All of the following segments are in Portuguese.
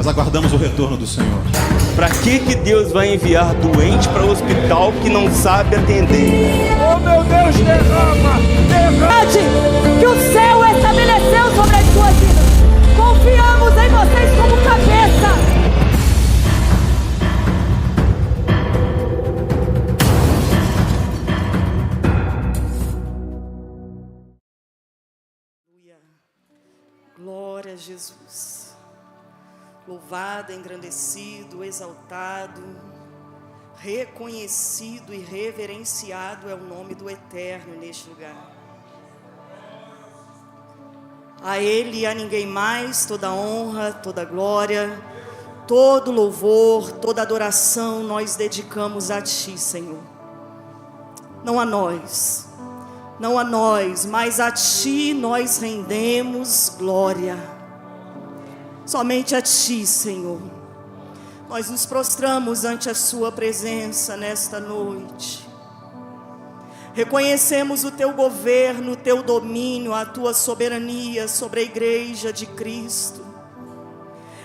Nós aguardamos o retorno do Senhor. Para que Deus vai enviar doente para o hospital que não sabe atender? Oh meu Deus, derrama! Que o céu estabeleceu sobre as suas vidas. Confiamos em vocês como cabeça. Glória a Jesus. Louvado, engrandecido, exaltado, reconhecido e reverenciado é o nome do Eterno neste lugar. A Ele e a ninguém mais toda honra, toda glória, todo louvor, toda adoração nós dedicamos a Ti, Senhor. Não a nós, não a nós, mas a Ti nós rendemos glória. Somente a Ti, Senhor. Nós nos prostramos ante a Sua presença nesta noite. Reconhecemos o Teu governo, o Teu domínio, a Tua soberania sobre a igreja de Cristo.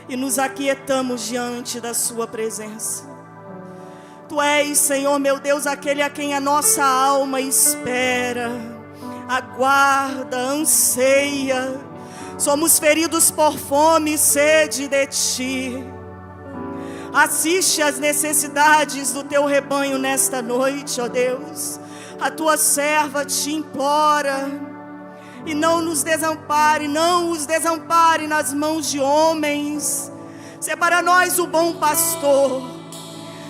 E nos aquietamos diante da Sua presença. Tu és, Senhor, meu Deus, aquele a quem a nossa alma espera, aguarda, anseia. Somos feridos por fome e sede de Ti. Assiste às necessidades do Teu rebanho nesta noite, ó Deus. A Tua serva te implora. E não nos desampare, não os desampare nas mãos de homens. Sê para nós o bom pastor.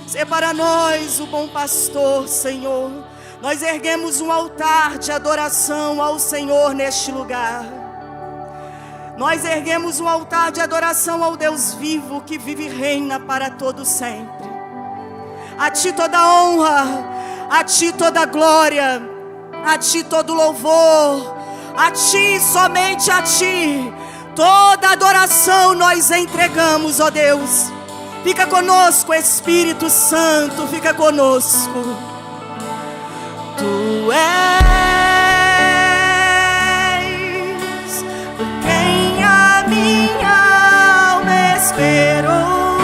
Sê para nós o bom pastor, Senhor. Nós erguemos um altar de adoração ao Senhor neste lugar. Nós erguemos um altar de adoração ao Deus vivo, que vive e reina para todo sempre. A Ti toda honra, a Ti toda glória, a Ti todo louvor, a Ti, somente a Ti, toda adoração nós entregamos, ó Deus. Fica conosco, Espírito Santo, fica conosco. Tu és quem a minha alma esperou,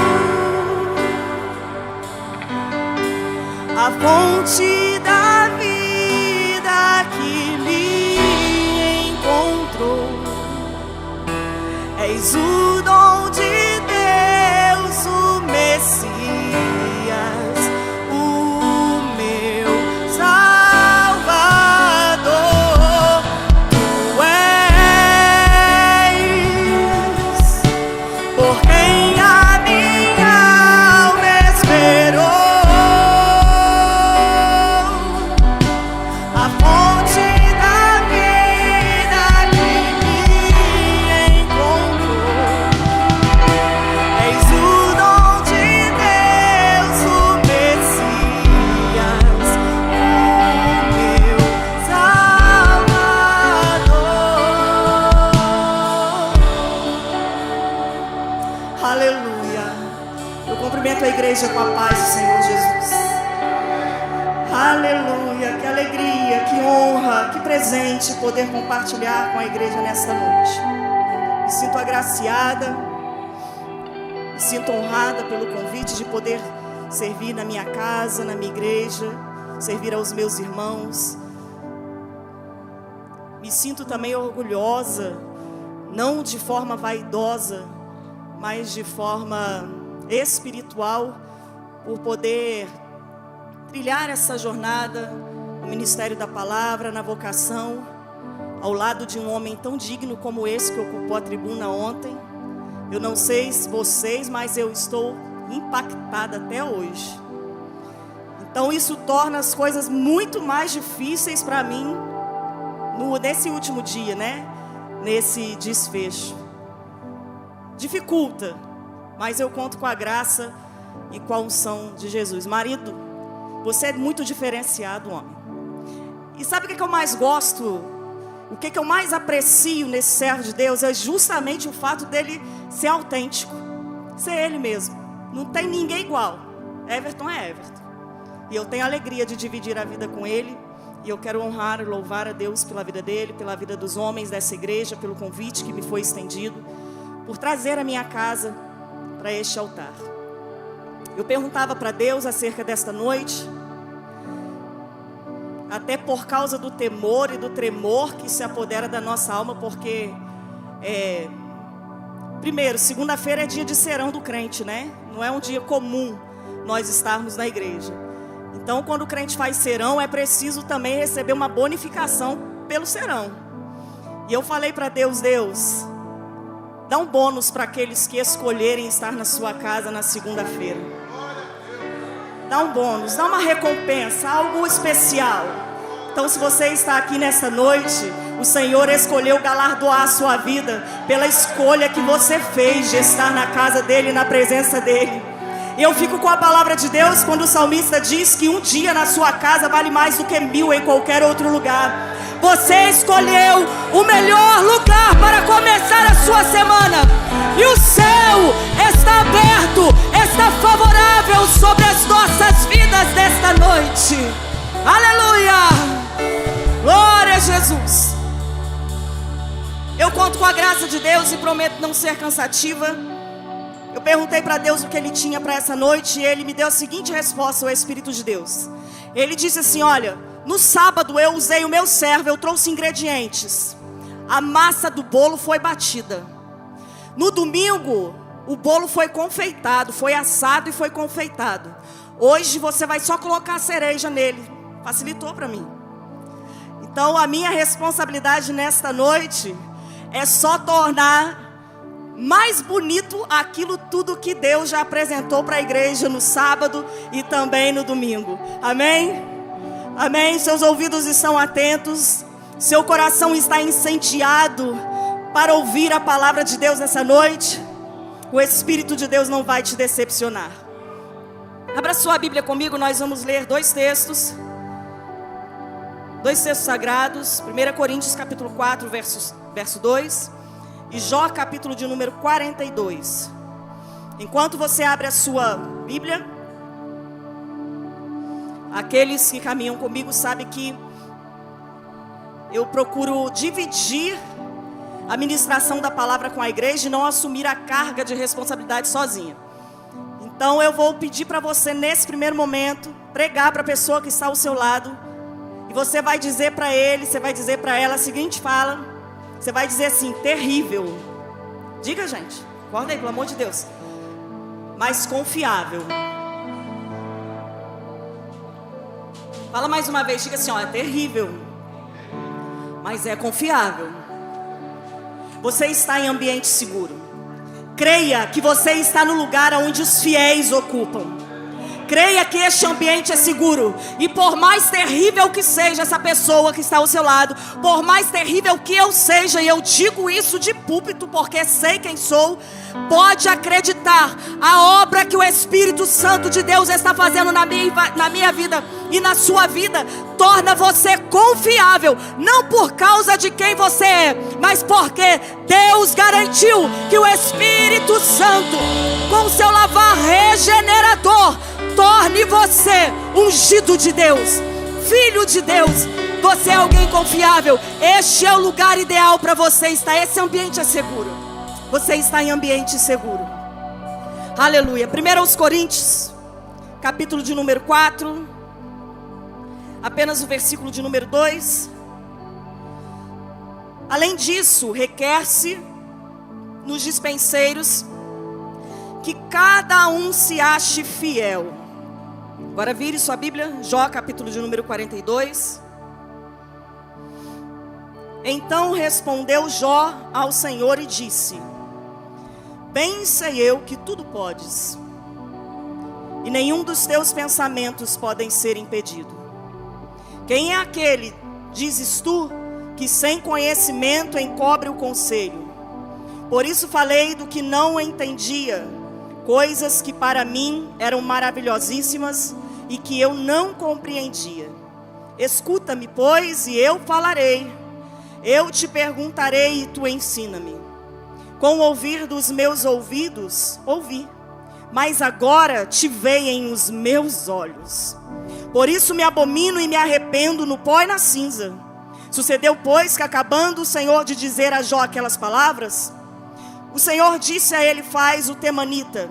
a fonte da vida que me encontrou. És o dom de Deus, o Messias, o meu Salvador. Tu és por quem a minha alma esperou, a fonte da vida que me encontrou. És o dom de Deus, o Messias, o meu Salvador. Aleluia. Eu cumprimento a igreja com a paz do Senhor Jesus. Aleluia. Que alegria, que honra, que presente poder compartilhar com a igreja nesta noite. Me sinto agraciada, me sinto honrada pelo convite de poder servir na minha casa, na minha igreja, servir aos meus irmãos. Me sinto também orgulhosa, não de forma vaidosa, mas de forma espiritual, por poder trilhar essa jornada no ministério da palavra, na vocação, ao lado de um homem tão digno como esse que ocupou a tribuna ontem. Eu não sei se vocês, mas eu estou impactada até hoje. Então isso torna as coisas muito mais difíceis para mim nesse último dia, né? Nesse desfecho. Dificulta, mas eu conto com a graça e com a unção de Jesus. Marido, você é muito diferenciado, homem. E sabe o que eu mais gosto? O que eu mais aprecio nesse servo de Deus é justamente o fato dele ser autêntico, ser ele mesmo. Não tem ninguém igual. Everton é Everton. E eu tenho a alegria de dividir a vida com ele. E eu quero honrar e louvar a Deus pela vida dele, pela vida dos homens dessa igreja, pelo convite que me foi estendido, por trazer a minha casa para este altar. Eu perguntava para Deus acerca desta noite, até por causa do temor e do tremor que se apodera da nossa alma, porque primeiro, segunda-feira é dia de serão do crente, né? Não é um dia comum nós estarmos na igreja. Então, quando o crente faz serão, é preciso também receber uma bonificação pelo serão. E eu falei para Deus, dá um bônus para aqueles que escolherem estar na sua casa na segunda-feira. Dá um bônus, dá uma recompensa, algo especial. Então, se você está aqui nessa noite, o Senhor escolheu galardoar a sua vida pela escolha que você fez de estar na casa dEle, na presença dEle. E eu fico com a palavra de Deus quando o salmista diz que um dia na sua casa vale mais do que 1000 em qualquer outro lugar. Você escolheu o melhor lugar para começar a sua semana. E o céu está aberto, está favorável sobre as nossas vidas desta noite. Aleluia! Glória a Jesus! Eu conto com a graça de Deus e prometo não ser cansativa. Eu perguntei para Deus o que Ele tinha para essa noite e Ele me deu a seguinte resposta, o Espírito de Deus. Ele disse assim, olha, no sábado eu usei o meu servo, eu trouxe ingredientes. A massa do bolo foi batida. No domingo, o bolo foi confeitado, foi assado e foi confeitado. Hoje você vai só colocar a cereja nele. Facilitou para mim. Então a minha responsabilidade nesta noite é só tornar mais bonito aquilo tudo que Deus já apresentou para a igreja no sábado e também no domingo. Amém? Amém? Seus ouvidos estão atentos, seu coração está incendiado para ouvir a palavra de Deus nessa noite. O Espírito de Deus não vai te decepcionar. Abra sua Bíblia comigo, nós vamos ler dois textos sagrados, 1 Coríntios capítulo 4, verso 2, e Jó capítulo de número 42. Enquanto você abre a sua Bíblia, aqueles que caminham comigo sabem que eu procuro dividir a ministração da palavra com a igreja e não assumir a carga de responsabilidade sozinha. Então eu vou pedir para você nesse primeiro momento pregar para a pessoa que está ao seu lado. E você vai dizer para ele, você vai dizer para ela a seguinte fala. Você vai dizer assim, terrível. Diga, gente, acorda aí, pelo amor de Deus. Mas confiável. Fala mais uma vez, diga assim, ó, é terrível, mas é confiável. Você está em ambiente seguro. Creia que você está no lugar onde os fiéis ocupam. Creia que este ambiente é seguro. E por mais terrível que seja essa pessoa que está ao seu lado, por mais terrível que eu seja, e eu digo isso de púlpito porque sei quem sou, pode acreditar, a obra que o Espírito Santo de Deus está fazendo na minha vida e na sua vida, torna você confiável, não por causa de quem você é, mas porque Deus garantiu que o Espírito Santo, com seu lavar regenerador, torne você ungido de Deus, filho de Deus. Você é alguém confiável. Este é o lugar ideal para você estar. Esse ambiente é seguro. Você está em ambiente seguro. Aleluia. 1 Coríntios, capítulo de número 4, apenas o versículo de número 2. Além disso, requer-se nos dispenseiros que cada um se ache fiel. Agora vire sua Bíblia, Jó capítulo de número 42. Então respondeu Jó ao Senhor e disse: bem sei eu que tudo podes, e nenhum dos teus pensamentos podem ser impedido. Quem é aquele, dizes tu, que sem conhecimento encobre o conselho? Por isso falei do que não entendia, coisas que para mim eram maravilhosíssimas e que eu não compreendia. Escuta-me, pois, e eu falarei. Eu te perguntarei e tu ensina-me. Com o ouvir dos meus ouvidos, ouvi, mas agora te veem os meus olhos. Por isso me abomino e me arrependo no pó e na cinza. Sucedeu, pois, que acabando o Senhor de dizer a Jó aquelas palavras, o Senhor disse a Elifaz, o temanita: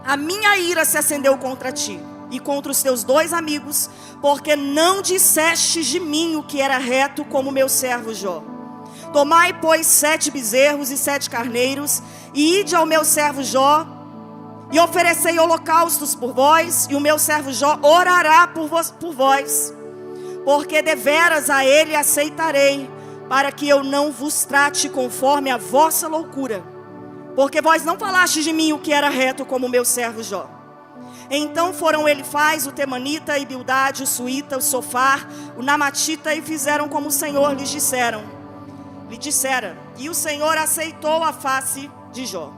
a minha ira se acendeu contra ti e contra os teus 2 amigos, porque não dissestes de mim o que era reto, como meu servo Jó. Tomai, pois, 7 bezerros e 7 carneiros, e ide ao meu servo Jó, e oferecei holocaustos por vós, e o meu servo Jó orará por vós, porque deveras a ele aceitarei, para que eu não vos trate conforme a vossa loucura, porque vós não falastes de mim o que era reto, como o meu servo Jó. Então foram Elifaz, o temanita, e Bildade, o suíta, o Sofar, o namatita, e fizeram como o Senhor lhe dissera. E o Senhor aceitou a face de Jó.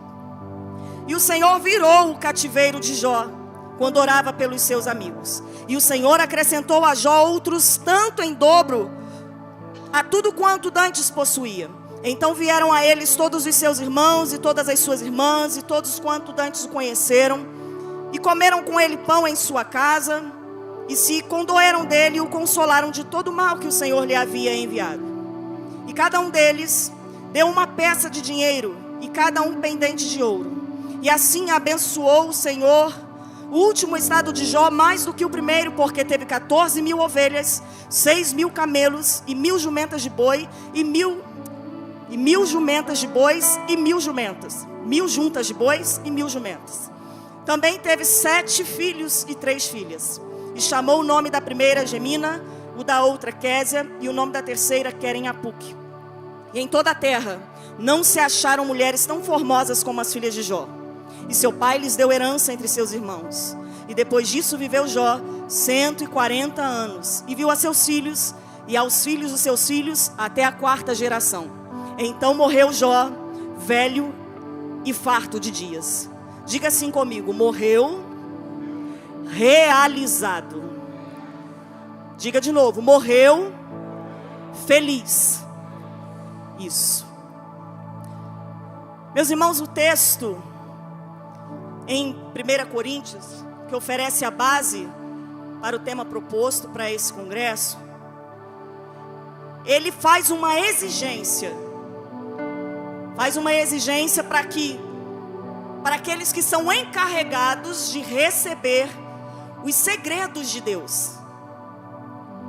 E o Senhor virou o cativeiro de Jó, quando orava pelos seus amigos. E o Senhor acrescentou a Jó outros tanto em dobro, a tudo quanto dantes possuía. Então vieram a eles todos os seus irmãos, e todas as suas irmãs, e todos quanto dantes o conheceram, e comeram com ele pão em sua casa, e se condoeram dele, e o consolaram de todo o mal que o Senhor lhe havia enviado. E cada um deles deu uma peça de dinheiro, e cada um pendente de ouro. E assim abençoou o Senhor o último estado de Jó mais do que o primeiro, porque teve 14.000 ovelhas, 6.000 camelos, e 1.000 jumentas de boi, e 1.000 jumentas de bois, e 1.000 jumentas. 1.000 juntas de bois e 1.000 jumentas. Também teve 7 filhos e 3 filhas. E chamou o nome da primeira Gemina, o da outra Késia, e o nome da terceira Queren-Apuque. E em toda a terra não se acharam mulheres tão formosas como as filhas de Jó. E seu pai lhes deu herança entre seus irmãos. E depois disso viveu Jó 140 anos. E viu a seus filhos, e aos filhos dos seus filhos, até a 4ª geração. Então morreu Jó, velho e farto de dias. Diga assim comigo: morreu realizado. Diga de novo: morreu feliz. Isso. Meus irmãos, o texto em 1 Coríntios, que oferece a base para o tema proposto para esse congresso, ele faz uma exigência. Para aqueles que são encarregados de receber os segredos de Deus.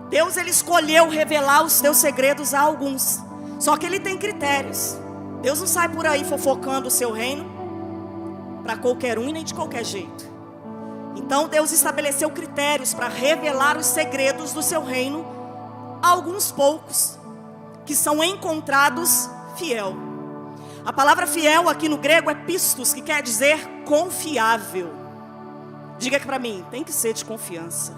Deus, ele escolheu revelar os teus segredos a alguns. Só que ele tem critérios. Deus não sai por aí fofocando o seu reino para qualquer um e nem de qualquer jeito. Então Deus estabeleceu critérios para revelar os segredos do seu reino a alguns poucos, que são encontrados fiel. A palavra fiel aqui no grego é pistos, que quer dizer confiável. Diga aqui para mim: tem que ser de confiança.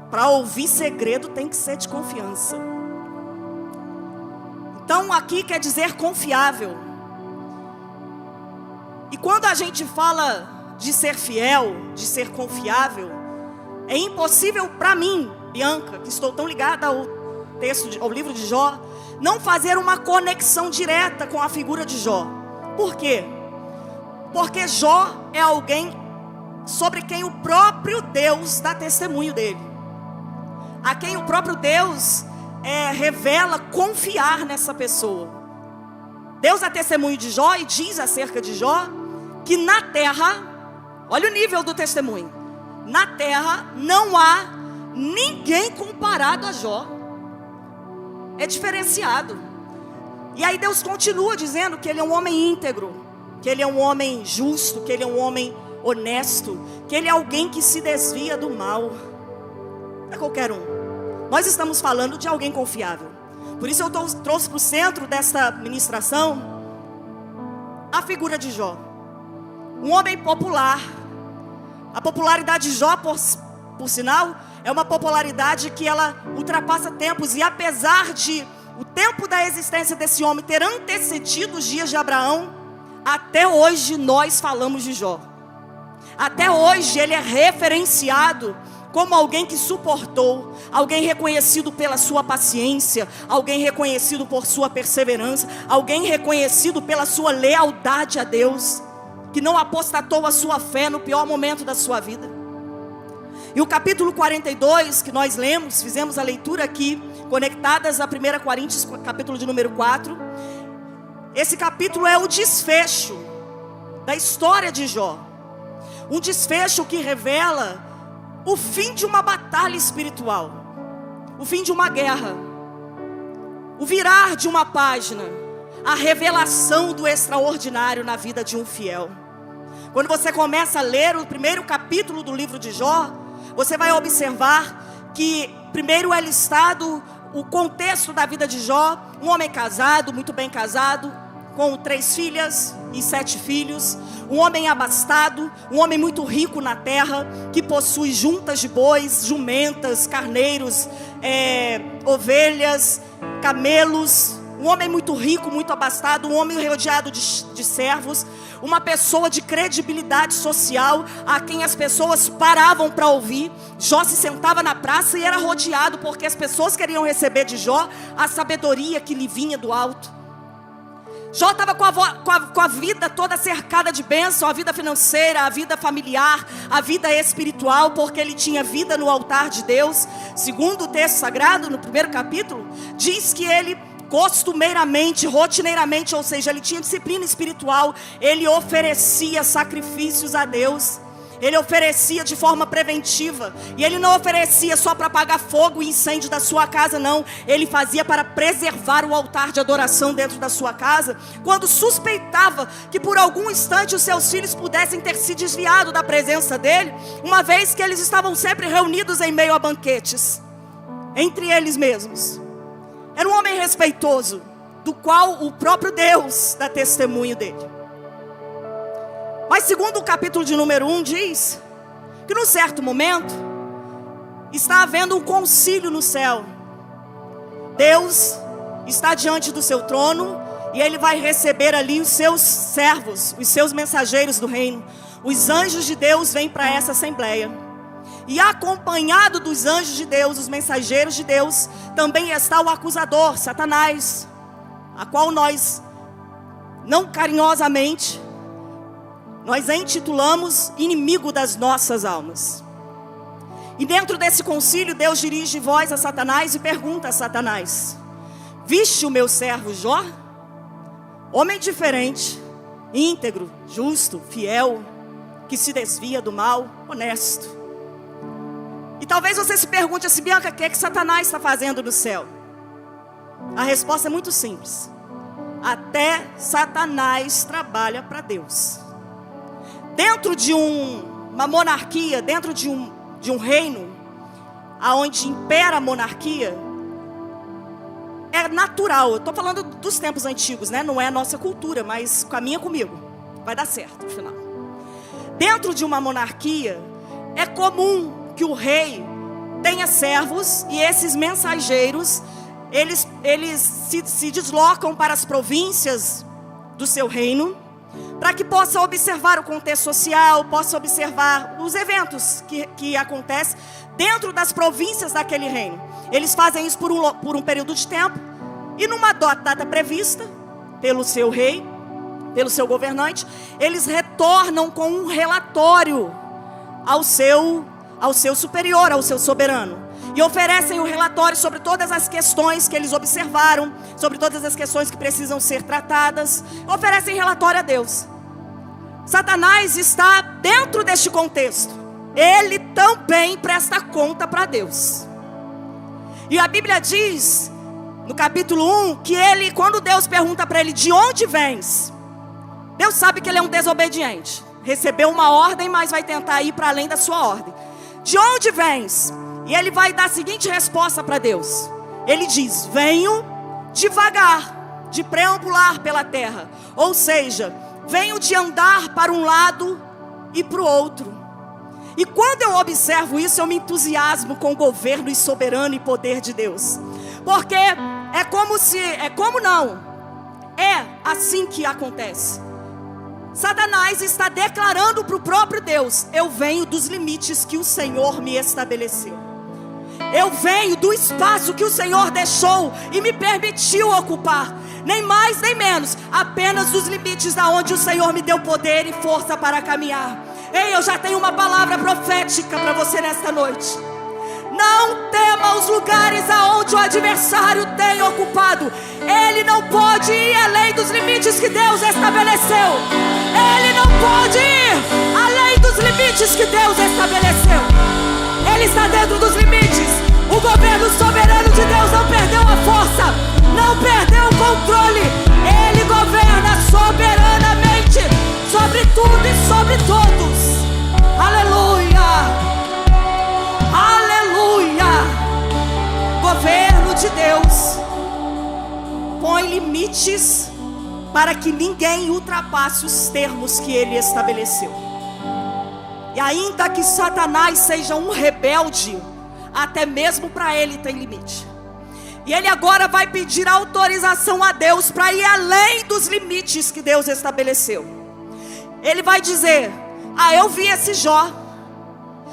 Para ouvir segredo tem que ser de confiança. Então aqui quer dizer confiável. E quando a gente fala de ser fiel, de ser confiável, é impossível para mim, Bianca, que estou tão ligada ao livro de Jó, não fazer uma conexão direta com a figura de Jó. Por quê? Porque Jó é alguém sobre quem o próprio Deus dá testemunho dele, a quem o próprio Deus revela confiar nessa pessoa. Deus dá testemunho de Jó e diz acerca de Jó que na terra, olha o nível do testemunho, na terra não há ninguém comparado a Jó. É diferenciado. E aí Deus continua dizendo que ele é um homem íntegro, que ele é um homem justo, que ele é um homem honesto, que ele é alguém que se desvia do mal. Não é qualquer um. Nós estamos falando de alguém confiável. Por isso eu trouxe para o centro desta ministração a figura de Jó. Um homem popular. A popularidade de Jó, por sinal, é uma popularidade que ela ultrapassa tempos. E apesar de o tempo da existência desse homem ter antecedido os dias de Abraão, até hoje nós falamos de Jó. Até hoje ele é referenciado como alguém que suportou, alguém reconhecido pela sua paciência, alguém reconhecido por sua perseverança, alguém reconhecido pela sua lealdade a Deus, que não apostatou a sua fé no pior momento da sua vida. E o capítulo 42 que nós lemos, fizemos a leitura aqui, conectadas a 1 Coríntios, capítulo de número 4. esse capítulo é o desfecho da história de Jó. Um desfecho que revela o fim de uma batalha espiritual, o fim de uma guerra, o virar de uma página, a revelação do extraordinário na vida de um fiel. Quando você começa a ler o primeiro capítulo do livro de Jó, você vai observar que primeiro é listado o contexto da vida de Jó, um homem casado, muito bem casado, com 3 filhas e 7 filhos, um homem abastado, um homem muito rico na terra, que possui juntas de bois, jumentas, carneiros, ovelhas, camelos, um homem muito rico, muito abastado, um homem rodeado de servos, uma pessoa de credibilidade social, a quem as pessoas paravam para ouvir. Jó se sentava na praça e era rodeado, porque as pessoas queriam receber de Jó a sabedoria que lhe vinha do alto. Jó estava com a vida toda cercada de bênção, a vida financeira, a vida familiar, a vida espiritual, porque ele tinha vida no altar de Deus. Segundo o texto sagrado, no primeiro capítulo, diz que ele costumeiramente, rotineiramente, ou seja, ele tinha disciplina espiritual, ele oferecia sacrifícios a Deus. Ele oferecia de forma preventiva. E ele não oferecia só para apagar fogo e incêndio da sua casa, não. Ele fazia para preservar o altar de adoração dentro da sua casa, quando suspeitava que por algum instante os seus filhos pudessem ter se desviado da presença dele, uma vez que eles estavam sempre reunidos em meio a banquetes, entre eles mesmos. Era um homem respeitoso, do qual o próprio Deus dá testemunho dele. Mas segundo o capítulo de número 1 diz que num certo momento está havendo um concílio no céu. Deus está diante do seu trono e ele vai receber ali os seus servos, os seus mensageiros do reino. Os anjos de Deus vêm para essa assembleia. E acompanhado dos anjos de Deus, os mensageiros de Deus, também está o acusador, Satanás, a qual nós, não carinhosamente, nós intitulamos inimigo das nossas almas. E dentro desse concílio, Deus dirige voz a Satanás e pergunta a Satanás: viste o meu servo Jó? Homem diferente, íntegro, justo, fiel, que se desvia do mal, honesto. E talvez você se pergunte assim: Bianca, o que é que Satanás está fazendo no céu? A resposta é muito simples: até Satanás trabalha para Deus. Dentro de uma monarquia, dentro de um reino, aonde impera a monarquia, é natural. Eu estou falando dos tempos antigos, né? Não é a nossa cultura, mas caminha comigo, vai dar certo no final. Dentro de uma monarquia, é comum que o rei tenha servos, e esses mensageiros, eles se deslocam para as províncias do seu reino, para que possa observar o contexto social, possa observar os eventos que acontecem dentro das províncias daquele reino. Eles fazem isso por um período de tempo, e numa data prevista pelo seu rei, pelo seu governante, eles retornam com um relatório ao seu superior, ao seu soberano. E oferecem o relatório sobre todas as questões que eles observaram, sobre todas as questões que precisam ser tratadas. Oferecem relatório a Deus. Satanás está dentro deste contexto. Ele também presta conta para Deus. E a Bíblia diz, no capítulo 1, que ele, quando Deus pergunta para ele: de onde vens? Deus sabe que ele é um desobediente. Recebeu uma ordem, mas vai tentar ir para além da sua ordem. De onde vens? E ele vai dar a seguinte resposta para Deus. Ele diz: venho devagar, de preambular pela terra. Ou seja, venho de andar para um lado e para o outro. E quando eu observo isso, eu me entusiasmo com o governo e soberano e poder de Deus. Porque é assim que acontece. Satanás está declarando para o próprio Deus: eu venho dos limites que o Senhor me estabeleceu. Eu venho do espaço que o Senhor deixou e me permitiu ocupar. Nem mais nem menos, apenas dos limites da onde o Senhor me deu poder e força para caminhar. Ei, eu já tenho uma palavra profética para você nesta noite. Não tema os lugares aonde o adversário tem ocupado. Ele não pode ir além dos limites que Deus estabeleceu. Ele não pode ir além dos limites que Deus estabeleceu. Ele está dentro dos limites. O governo soberano de Deus não perdeu a força, não perdeu o controle. Ele governa soberanamente sobre tudo e sobre todos. Aleluia! Aleluia! Governo de Deus põe limites para que ninguém ultrapasse os termos que Ele estabeleceu. E ainda que Satanás seja um rebelde, até mesmo para ele tem limite. E ele agora vai pedir autorização a Deus para ir além dos limites que Deus estabeleceu. Ele vai dizer: eu vi esse Jó.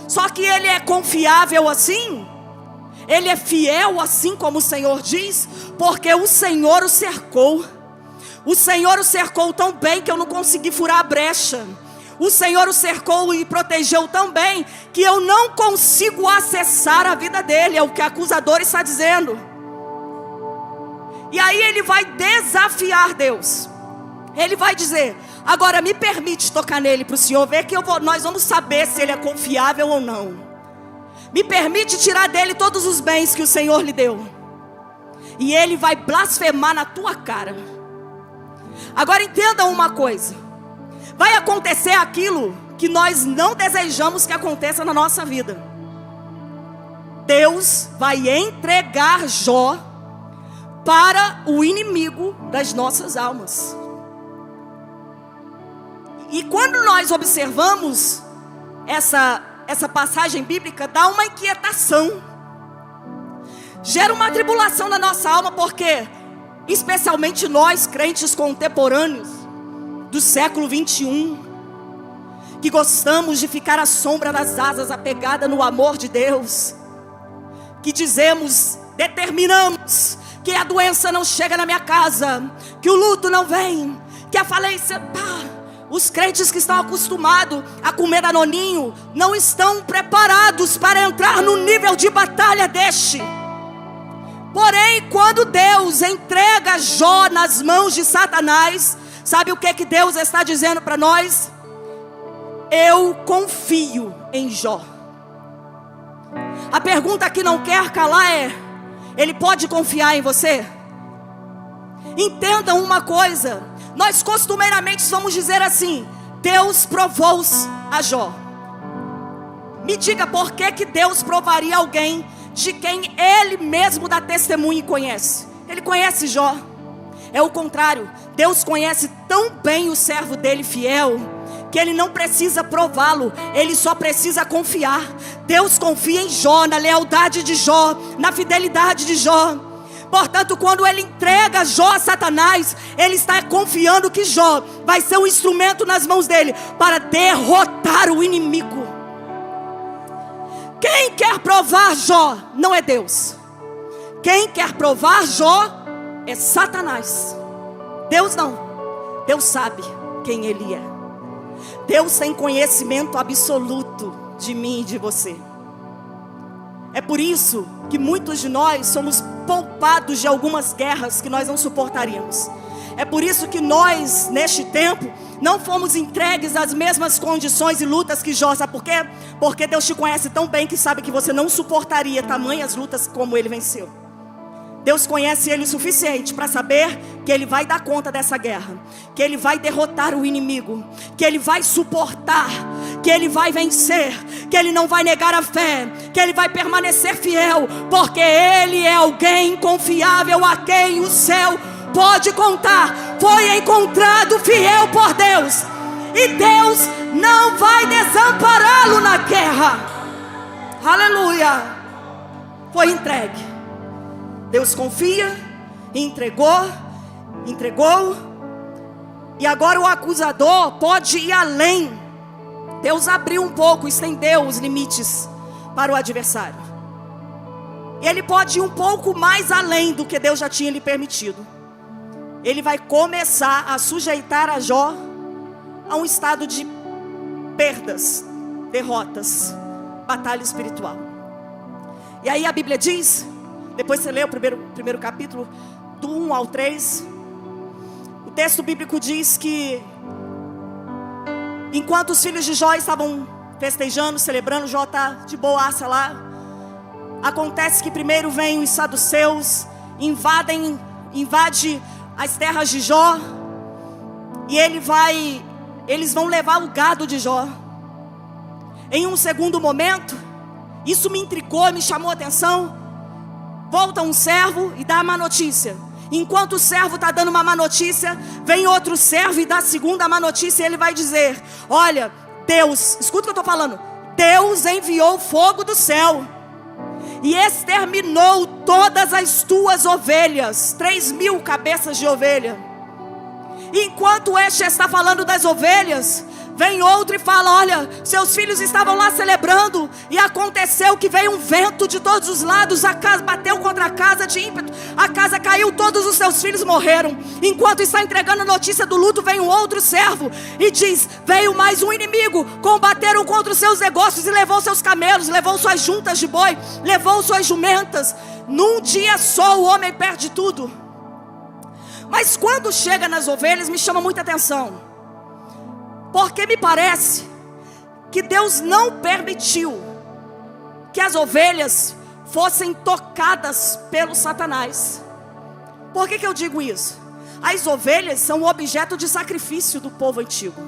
Só que ele é confiável assim? Ele é fiel assim como o Senhor diz? Porque o Senhor o cercou. O Senhor o cercou tão bem que eu não consegui furar a brecha. O Senhor o cercou e protegeu tão bem que eu não consigo acessar a vida dele. É o que o acusador está dizendo. E aí ele vai desafiar Deus. Ele vai dizer: agora me permite tocar nele para o Senhor ver que nós vamos saber se ele é confiável ou não. Me permite tirar dele todos os bens que o Senhor lhe deu. E ele vai blasfemar na tua cara. Agora entenda uma coisa. Vai acontecer aquilo que nós não desejamos que aconteça na nossa vida. Deus vai entregar Jó para o inimigo das nossas almas. E quando nós observamos essa passagem bíblica, dá uma inquietação. Gera uma tribulação na nossa alma, porque especialmente nós, crentes contemporâneos do século 21, que gostamos de ficar à sombra das asas, apegada no amor de Deus, que determinamos que a doença não chega na minha casa, que o luto não vem, que a falência, os crentes que estão acostumados a comer danoninho, não estão preparados para entrar no nível de batalha deste. Porém, quando Deus entrega Jó nas mãos de Satanás, sabe o que Deus está dizendo para nós? Eu confio em Jó. A pergunta que não quer calar é: ele pode confiar em você? Entendam uma coisa. Nós costumeiramente vamos dizer assim: Deus provou a Jó. Me diga por que Deus provaria alguém de quem Ele mesmo dá testemunho e conhece? Ele conhece Jó. É o contrário. Deus conhece tão bem o servo dele fiel, que ele não precisa prová-lo, ele só precisa confiar. Deus confia em Jó, na lealdade de Jó, na fidelidade de Jó. Portanto, quando ele entrega Jó a Satanás, ele está confiando que Jó vai ser um instrumento nas mãos dele para derrotar o inimigo. Quem quer provar Jó não é Deus. Quem quer provar Jó é Satanás. Deus não. Deus sabe quem ele é. Deus tem conhecimento absoluto de mim e de você. É por isso que muitos de nós somos poupados de algumas guerras que nós não suportaríamos. É por isso que nós, neste tempo, não fomos entregues às mesmas condições e lutas que Jó. Sabe por quê? Porque Deus te conhece tão bem que sabe que você não suportaria tamanhas lutas como ele venceu. Deus conhece ele o suficiente para saber que ele vai dar conta dessa guerra, que ele vai derrotar o inimigo, que ele vai suportar, que ele vai vencer, que ele não vai negar a fé, que ele vai permanecer fiel, porque ele é alguém confiável a quem o céu pode contar. Foi encontrado fiel por Deus, e Deus não vai desampará-lo na guerra. Aleluia. Foi entregue. Deus confia, entregou, e agora o acusador pode ir além. Deus abriu um pouco, estendeu os limites para o adversário. E ele pode ir um pouco mais além do que Deus já tinha lhe permitido. Ele vai começar a sujeitar a Jó a um estado de perdas, derrotas, batalha espiritual. E aí a Bíblia diz, depois você lê o primeiro capítulo, do 1 ao 3, o texto bíblico diz que enquanto os filhos de Jó estavam festejando, celebrando, Jó está de boaça lá, acontece que primeiro vem os saduceus, invade as terras de Jó, e eles vão levar o gado de Jó. Em um segundo momento, isso me intrigou, me chamou a atenção. Volta um servo e dá uma notícia. Enquanto o servo está dando uma má notícia, vem outro servo e dá a segunda má notícia. E ele vai dizer: olha, Deus, escuta o que eu estou falando, Deus enviou fogo do céu e exterminou todas as tuas ovelhas, 3.000 cabeças de ovelha. Enquanto este está falando das ovelhas, vem outro e fala: olha, seus filhos estavam lá celebrando, e aconteceu que veio um vento de todos os lados, a casa bateu contra a casa de ímpeto, a casa caiu, todos os seus filhos morreram. Enquanto está entregando a notícia do luto, vem um outro servo e diz: veio mais um inimigo, combateram contra os seus negócios e levou seus camelos, levou suas juntas de boi, levou suas jumentas. Num dia só o homem perde tudo. Mas quando chega nas ovelhas, me chama muita atenção, porque me parece que Deus não permitiu que as ovelhas fossem tocadas pelo Satanás. Por que eu digo isso? As ovelhas são objeto de sacrifício do povo antigo.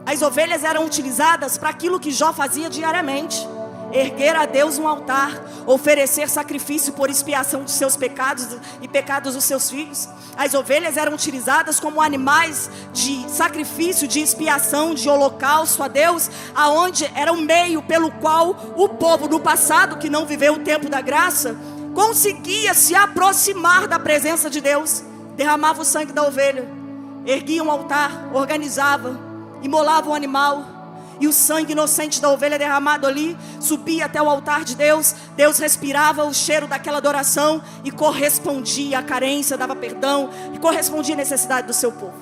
As ovelhas eram utilizadas para aquilo que Jó fazia diariamente: erguer a Deus um altar, oferecer sacrifício por expiação de seus pecados e pecados dos seus filhos. As ovelhas eram utilizadas como animais de sacrifício, de expiação, de holocausto a Deus, aonde era o meio pelo qual o povo no passado, que não viveu o tempo da graça, conseguia se aproximar da presença de Deus. Derramava o sangue da ovelha, erguia um altar, organizava, imolava um animal, e o sangue inocente da ovelha derramado ali subia até o altar de Deus. Deus respirava o cheiro daquela adoração e correspondia à carência, dava perdão e correspondia à necessidade do seu povo.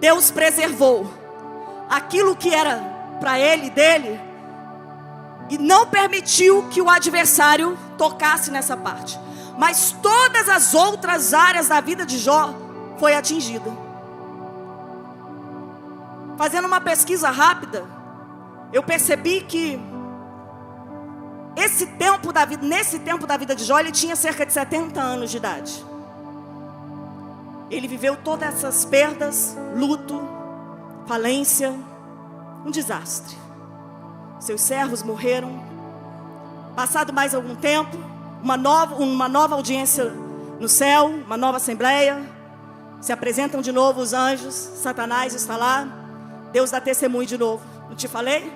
Deus preservou aquilo que era para ele, dele, e não permitiu que o adversário tocasse nessa parte. Mas todas as outras áreas da vida de Jó foi atingida. Fazendo uma pesquisa rápida, eu percebi que nesse tempo da vida de Jó, ele tinha cerca de 70 anos de idade. Ele viveu todas essas perdas, luto, falência, um desastre. Seus servos morreram. Passado mais algum tempo, uma nova audiência no céu, uma nova assembleia. Se apresentam de novo os anjos, Satanás está lá. Deus dá testemunho de novo. Não te falei?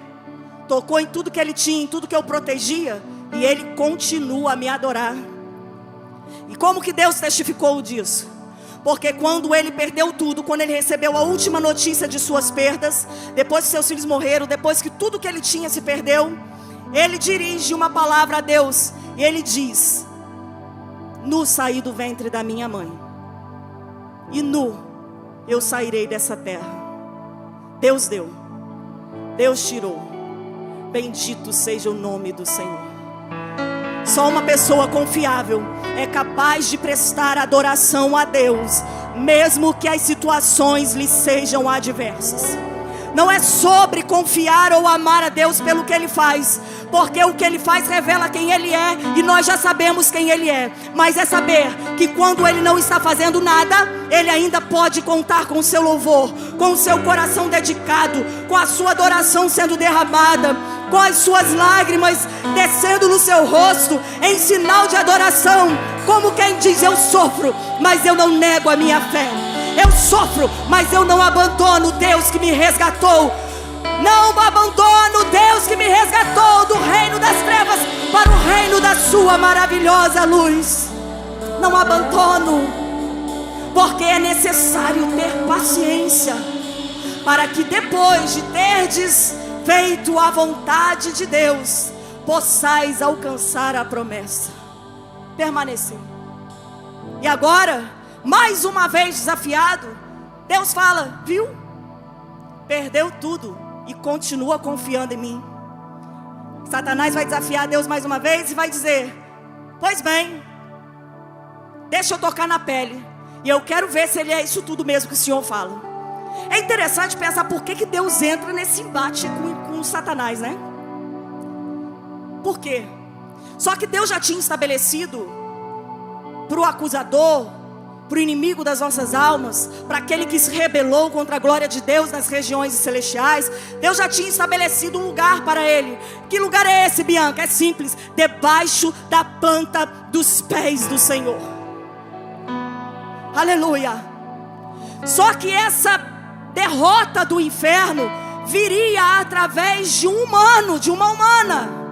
Tocou em tudo que ele tinha, em tudo que eu protegia, e ele continua a me adorar. E como que Deus testificou disso? Porque quando ele perdeu tudo, quando ele recebeu a última notícia de suas perdas, depois que seus filhos morreram, depois que tudo que ele tinha se perdeu, ele dirige uma palavra a Deus, e ele diz: nu saí do ventre da minha mãe, e nu eu sairei dessa terra. Deus deu, Deus tirou, bendito seja o nome do Senhor. Só uma pessoa confiável é capaz de prestar adoração a Deus, mesmo que as situações lhe sejam adversas. Não é sobre confiar ou amar a Deus pelo que Ele faz, porque o que Ele faz revela quem Ele é, e nós já sabemos quem Ele é. Mas é saber que quando Ele não está fazendo nada, Ele ainda pode contar com o seu louvor, com o seu coração dedicado, com a sua adoração sendo derramada, com as suas lágrimas descendo no seu rosto, em sinal de adoração, como quem diz: eu sofro, mas eu não nego a minha fé. Eu sofro, mas eu não abandono o Deus que me resgatou. Não abandono o Deus que me resgatou do reino das trevas para o reino da sua maravilhosa luz. Não abandono, porque é necessário ter paciência, para que depois de terdes feito a vontade de Deus, possais alcançar a promessa, permanecer. E agora, mais uma vez desafiado, Deus fala: viu? Perdeu tudo e continua confiando em mim. Satanás vai desafiar Deus mais uma vez e vai dizer: pois bem, deixa eu tocar na pele, e eu quero ver se ele é isso tudo mesmo que o Senhor fala. É interessante pensar por que Deus entra nesse embate com Satanás, né? Por quê? Só que Deus já tinha estabelecido para o acusador, para o inimigo das nossas almas, para aquele que se rebelou contra a glória de Deus nas regiões celestiais, Deus já tinha estabelecido um lugar para ele. Que lugar é esse, Bianca? É simples: debaixo da planta dos pés do Senhor. Aleluia. Só que essa derrota do inferno viria através de um humano, de uma humana.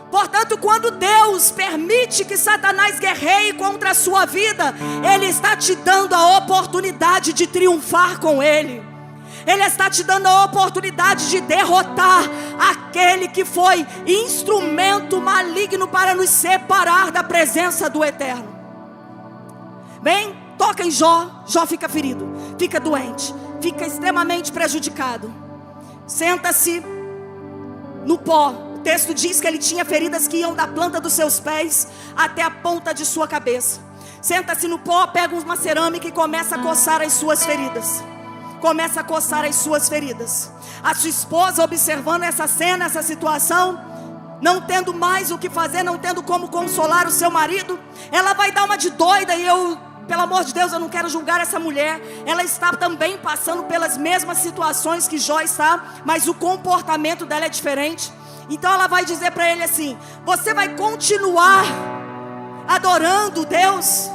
Portanto, quando Deus permite que Satanás guerreie contra a sua vida, Ele está te dando a oportunidade de triunfar com Ele. Ele está te dando a oportunidade de derrotar aquele que foi instrumento maligno para nos separar da presença do Eterno. Bem, toca em Jó. Jó fica ferido, fica doente, fica extremamente prejudicado. Senta-se no pó. O texto diz que ele tinha feridas que iam da planta dos seus pés até a ponta de sua cabeça. Senta-se no pó, pega uma cerâmica e começa a coçar as suas feridas. Começa a coçar as suas feridas. A sua esposa, observando essa cena, essa situação, não tendo mais o que fazer, não tendo como consolar o seu marido, ela vai dar uma de doida. E pelo amor de Deus, eu não quero julgar essa mulher. Ela está também passando pelas mesmas situações que Jó está, mas o comportamento dela é diferente. Então ela vai dizer para ele assim: você vai continuar adorando Deus?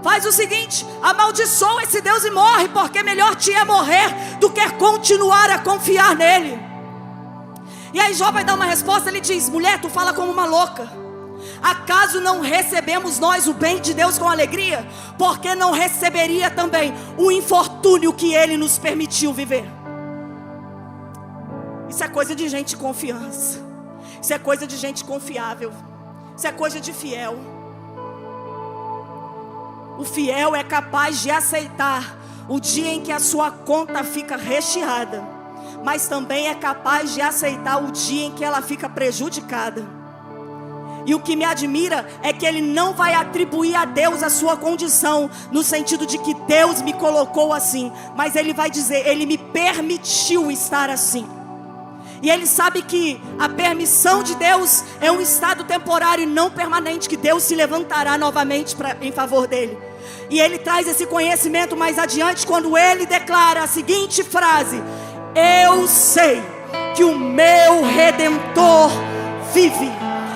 Faz o seguinte, amaldiçoa esse Deus e morre, porque melhor te é morrer do que continuar a confiar nele. E aí Jó vai dar uma resposta. Ele diz: mulher, tu fala como uma louca. Acaso não recebemos nós o bem de Deus com alegria? Porque não receberia também o infortúnio que Ele nos permitiu viver? Isso é coisa de gente de confiança. Isso é coisa de gente confiável. Isso é coisa de fiel. O fiel é capaz de aceitar o dia em que a sua conta fica recheada, mas também é capaz de aceitar o dia em que ela fica prejudicada. E o que me admira é que ele não vai atribuir a Deus a sua condição, no sentido de que Deus me colocou assim, mas ele vai dizer: ele me permitiu estar assim. E ele sabe que a permissão de Deus é um estado temporário e não permanente, que Deus se levantará novamente em favor dele. E ele traz esse conhecimento mais adiante, quando ele declara a seguinte frase: eu sei que o meu Redentor vive,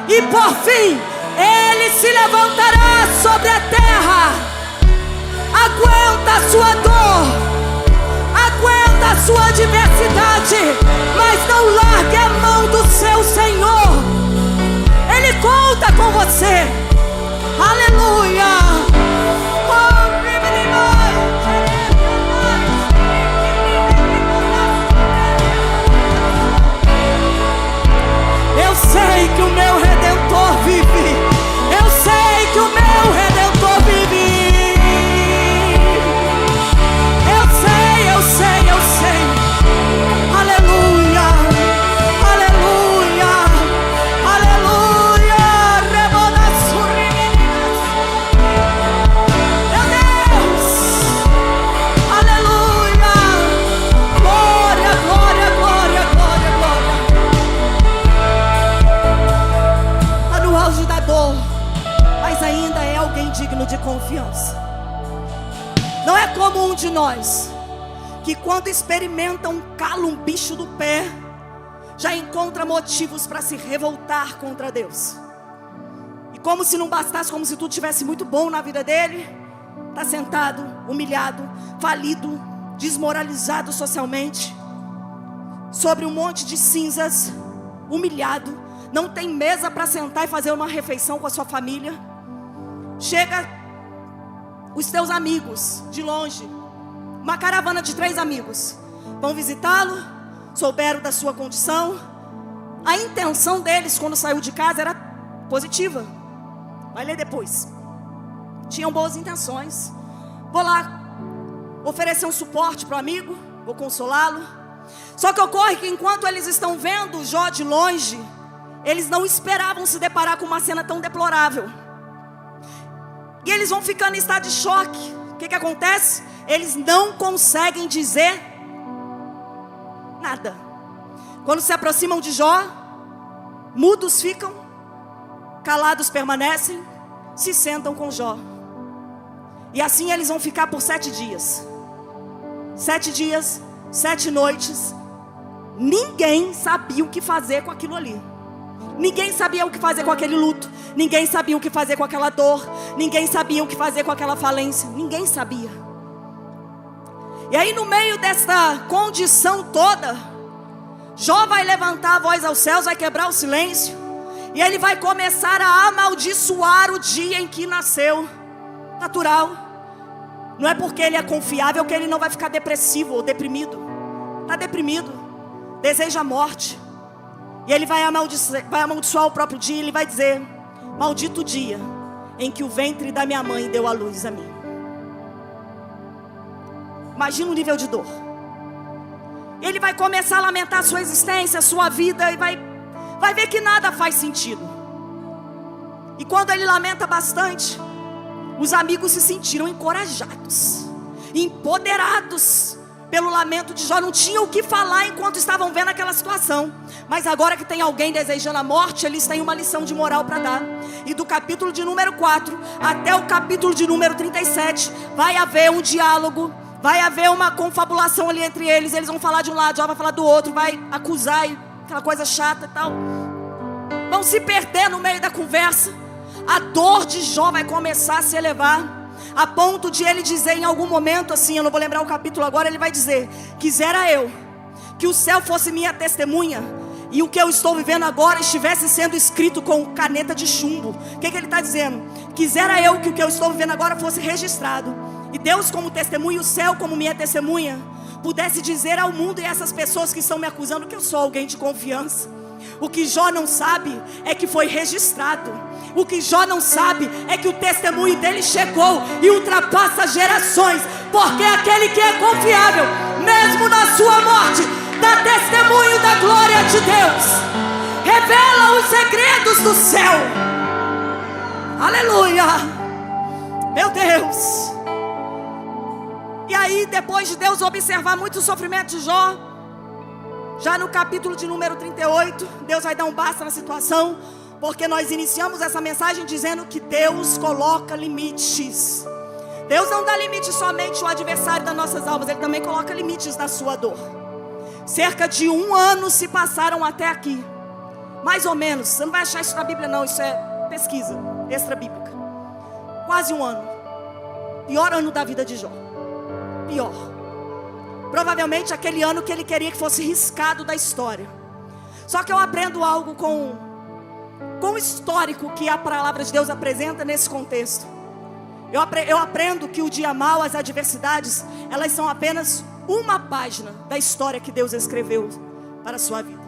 e por fim ele se levantará sobre a terra. Aguenta a sua dor, aguenta a sua adversidade, mas não largue a mão do seu Senhor. Ele conta com você. Aleluia. Eu sei que o meu Redentor vive. Eu sei que o meu Redentor vive. Eu sei. Aleluia, aleluia, aleluia. Meu Deus, aleluia. Glória, glória, glória, glória, glória. Está no auge da dor, mas ainda é alguém digno de confiança. Não é como um de nós, que quando experimenta um calo, um bicho do pé, já encontra motivos para se revoltar contra Deus. E como se não bastasse, como se tudo estivesse muito bom na vida dele, está sentado, humilhado, falido, desmoralizado socialmente, sobre um monte de cinzas, humilhado, não tem mesa para sentar e fazer uma refeição com a sua família. Chega os teus amigos de longe, uma caravana de 3 amigos, vão visitá-lo, souberam da sua condição. A intenção deles quando saiu de casa era positiva. Vai ler depois. Tinham boas intenções. Vou lá oferecer um suporte para o amigo, vou consolá-lo. Só que ocorre que enquanto eles estão vendo Jó de longe, eles não esperavam se deparar com uma cena tão deplorável. E eles vão ficando em estado de choque. O que acontece? Eles não conseguem dizer nada. Quando se aproximam de Jó, mudos ficam, calados permanecem, se sentam com Jó. E assim eles vão ficar por 7 dias. 7 dias, 7 noites. Ninguém sabia o que fazer com aquilo ali. Ninguém sabia o que fazer com aquele luto. Ninguém sabia o que fazer com aquela dor. Ninguém sabia o que fazer com aquela falência. Ninguém sabia. E aí, no meio dessa condição toda, Jó vai levantar a voz aos céus, vai quebrar o silêncio, e ele vai começar a amaldiçoar o dia em que nasceu. Natural. Não é porque ele é confiável que ele não vai ficar depressivo ou deprimido. Está deprimido, deseja a morte. E ele vai amaldiçoar o próprio dia. Ele vai dizer: maldito o dia em que o ventre da minha mãe deu a luz a mim. Imagina o nível de dor. Ele vai começar a lamentar a sua existência, a sua vida, e vai ver que nada faz sentido. E quando ele lamenta bastante, os amigos se sentiram encorajados, empoderados pelo lamento de Jó. Não tinham o que falar enquanto estavam vendo aquela situação. Mas agora que tem alguém desejando a morte, eles têm uma lição de moral para dar. E do capítulo de número 4 até o capítulo de número 37, vai haver um diálogo, vai haver uma confabulação ali entre eles. Eles vão falar de um lado, Jó vai falar do outro, vai acusar, e aquela coisa chata e tal. Vão se perder no meio da conversa. A dor de Jó vai começar a se elevar, a ponto de ele dizer em algum momento assim, eu não vou lembrar o capítulo agora, ele vai dizer: quisera eu que o céu fosse minha testemunha, e o que eu estou vivendo agora estivesse sendo escrito com caneta de chumbo. O que ele está dizendo? Quisera eu que o que eu estou vivendo agora fosse registrado, e Deus como testemunha, o céu como minha testemunha, pudesse dizer ao mundo e a essas pessoas que estão me acusando que eu sou alguém de confiança. O que Jó não sabe é que foi registrado. O que Jó não sabe é que o testemunho dele chegou e ultrapassa gerações. Porque aquele que é confiável, mesmo na sua morte, dá testemunho da glória de Deus, revela os segredos do céu. Aleluia. Meu Deus. E aí, depois de Deus observar muito o sofrimento de Jó, já no capítulo de número 38, Deus vai dar um basta na situação, porque nós iniciamos essa mensagem dizendo que Deus coloca limites. Deus não dá limite somente ao adversário das nossas almas, Ele também coloca limites na sua dor. Cerca de 1 ano se passaram até aqui, mais ou menos. Você não vai achar isso na Bíblia não, isso é pesquisa extra bíblica. Quase 1 ano. Pior ano da vida de Jó. Pior. Provavelmente aquele ano que ele queria que fosse riscado da história. Só que eu aprendo algo com o histórico que a palavra de Deus apresenta nesse contexto. Eu aprendo que o dia mau, as adversidades, elas são apenas uma página da história que Deus escreveu para a sua vida.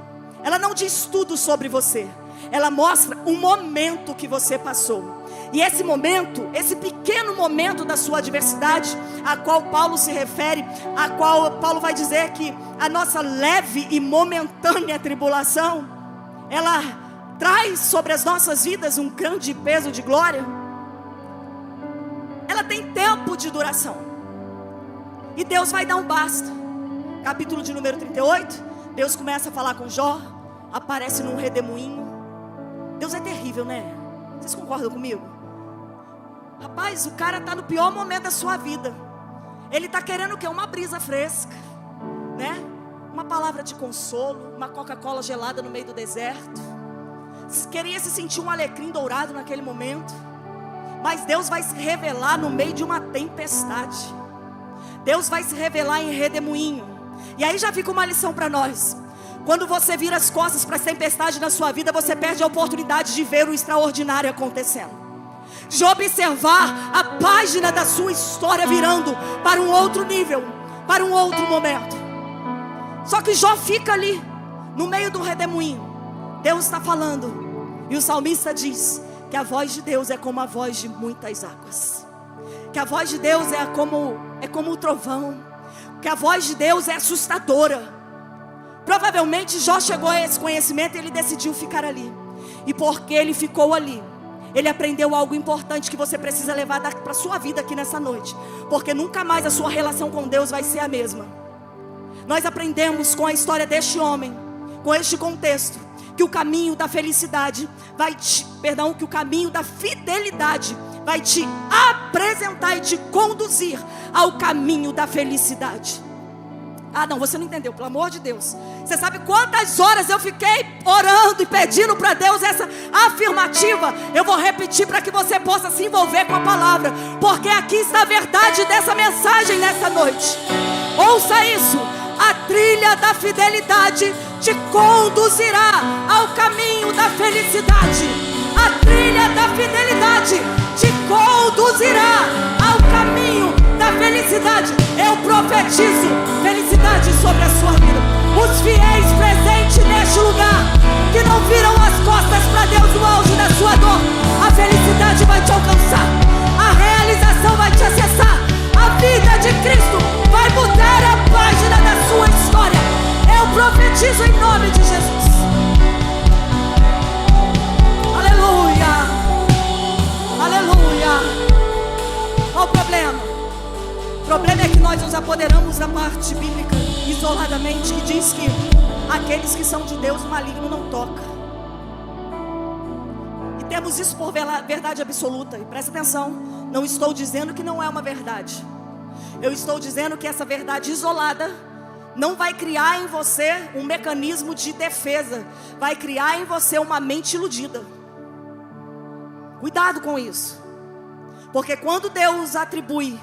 Ela não diz tudo sobre você. Ela mostra um momento que você passou. E esse momento, esse pequeno momento da sua adversidade, a qual Paulo se refere, a qual Paulo vai dizer que a nossa leve e momentânea tribulação, ela traz sobre as nossas vidas um grande peso de glória. Ela tem tempo de duração. E Deus vai dar um basta. Capítulo de número 38, Deus começa a falar com Jó, aparece num redemoinho. Deus é terrível, né? Vocês concordam comigo? Rapaz, o cara está no pior momento da sua vida. Ele está querendo o quê? Uma brisa fresca, né? Uma palavra de consolo, uma Coca-Cola gelada no meio do deserto. Queria se sentir um alecrim dourado naquele momento. Mas Deus vai se revelar no meio de uma tempestade. Deus vai se revelar em redemoinho. E aí já fica uma lição para nós. Quando você vira as costas para a tempestade na sua vida, você perde a oportunidade de ver o extraordinário acontecendo, de observar a página da sua história virando para um outro nível, para um outro momento. Só que Jó fica ali, no meio do redemoinho. Deus está falando, e o salmista diz que a voz de Deus é como a voz de muitas águas, que a voz de Deus é como o trovão, que a voz de Deus é assustadora. Provavelmente Jó chegou a esse conhecimento e ele decidiu ficar ali. E porque ele ficou ali, ele aprendeu algo importante que você precisa levar para a sua vida aqui nessa noite. Porque nunca mais a sua relação com Deus vai ser a mesma. Nós aprendemos com a história deste homem, com este contexto, que o caminho da felicidade que o caminho da fidelidade vai te apresentar e te conduzir ao caminho da felicidade. Ah, não, você não entendeu, pelo amor de Deus. Você sabe quantas horas eu fiquei orando e pedindo para Deus essa afirmativa? Eu vou repetir para que você possa se envolver com a palavra, porque aqui está a verdade dessa mensagem nessa noite. Ouça isso: a trilha da fidelidade te conduzirá ao caminho da felicidade. A trilha da fidelidade te conduzirá ao caminho da felicidade. Eu profetizo felicidade sobre a sua vida. Os fiéis presentes neste lugar, que não viram as costas para Deus no auge da sua dor, a felicidade vai te alcançar, a realização vai te acessar, a vida de Cristo vai mudar a página da sua história. Eu profetizo em nome de Jesus. Aleluia, aleluia. Qual o problema? O problema é que nós nos apoderamos da parte bíblica isoladamente, que diz que aqueles que são de Deus, o maligno não toca. E temos isso por verdade absoluta. E presta atenção, não estou dizendo que não é uma verdade. Eu estou dizendo que essa verdade isolada não vai criar em você um mecanismo de defesa, vai criar em você uma mente iludida. Cuidado com isso. Porque quando Deus atribui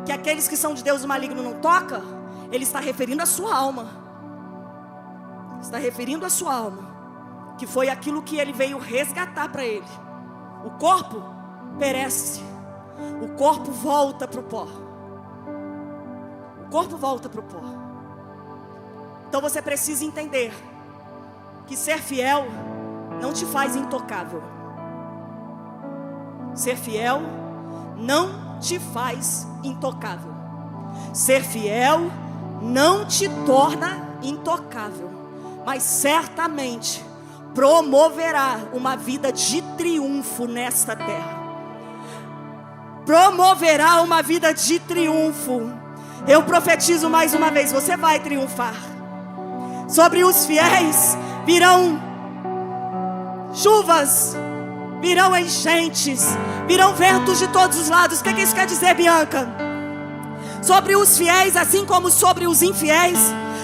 que aqueles que são de Deus o maligno não toca, Ele está referindo a sua alma. Está referindo a sua alma, que foi aquilo que Ele veio resgatar para Ele. O corpo perece, o corpo volta para o pó. O corpo volta para o pó. Então você precisa entender que ser fiel não te faz intocável. Ser fiel não te faz intocável. Ser fiel não te torna intocável, mas certamente promoverá uma vida de triunfo nesta terra. Promoverá uma vida de triunfo. Eu profetizo mais uma vez: você vai triunfar. Sobre os fiéis virão chuvas, virão enchentes, virão ventos de todos os lados. O que isso quer dizer, Bianca? Sobre os fiéis, assim como sobre os infiéis,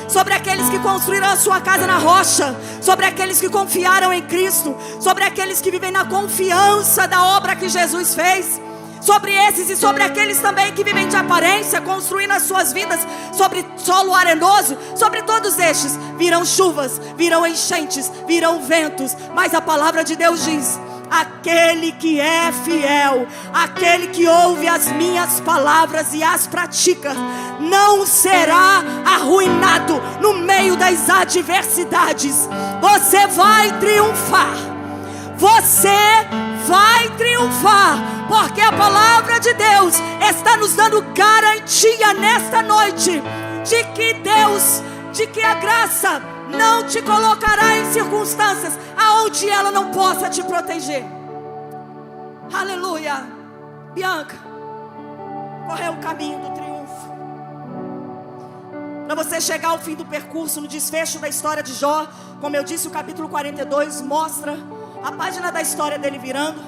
sobre aqueles que construíram a sua casa na rocha, sobre aqueles que confiaram em Cristo, sobre aqueles que vivem na confiança da obra que Jesus fez, sobre esses e sobre aqueles também que vivem de aparência, construindo as suas vidas sobre solo arenoso, sobre todos estes virão chuvas, virão enchentes, virão ventos, mas a palavra de Deus diz: aquele que é fiel, aquele que ouve as minhas palavras e as pratica, não será arruinado no meio das adversidades. Você vai triunfar. Você vai triunfar, porque a palavra de Deus está nos dando garantia nesta noite de que a graça não te colocará em circunstâncias aonde ela não possa te proteger. Aleluia. Bianca, qual é o caminho do triunfo? Para você chegar ao fim do percurso, no desfecho da história de Jó, como eu disse, o capítulo 42 mostra a página da história dele virando,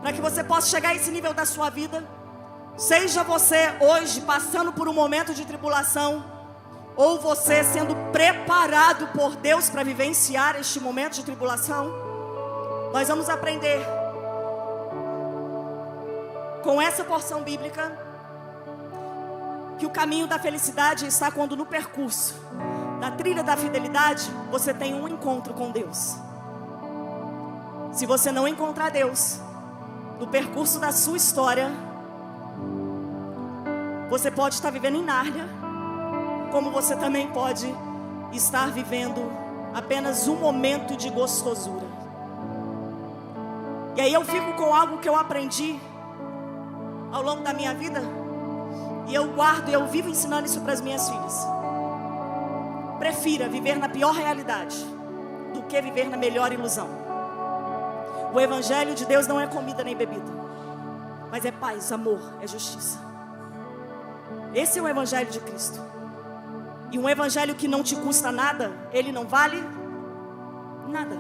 para que você possa chegar a esse nível da sua vida. Seja você hoje passando por um momento de tribulação, ou você sendo preparado por Deus para vivenciar este momento de tribulação, nós vamos aprender com essa porção bíblica que o caminho da felicidade está quando no percurso da trilha da fidelidade você tem um encontro com Deus. Se você não encontrar Deus no percurso da sua história, você pode estar vivendo em Nárnia, como você também pode estar vivendo apenas um momento de gostosura. E aí eu fico com algo que eu aprendi ao longo da minha vida, e eu guardo e eu vivo ensinando isso para as minhas filhas. prefira viver na pior realidade do que viver na melhor ilusão. O evangelho de Deus não é comida nem bebida, mas é paz, amor, é justiça. Esse é o evangelho de Cristo. E um evangelho que não te custa nada, ele não vale nada.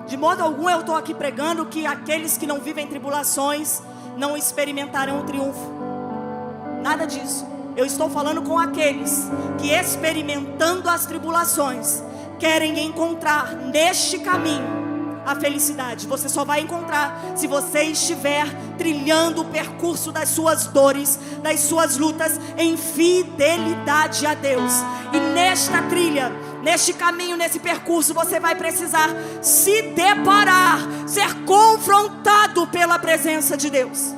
De modo algum eu estou aqui pregando que aqueles que não vivem tribulações não experimentarão o triunfo. Nada disso. Eu estou falando com aqueles que, experimentando as tribulações, querem encontrar neste caminho a felicidade. Você só vai encontrar se você estiver trilhando o percurso das suas dores, das suas lutas, em fidelidade a Deus. E nesta trilha, neste caminho, nesse percurso, você vai precisar se deparar, ser confrontado pela presença de Deus.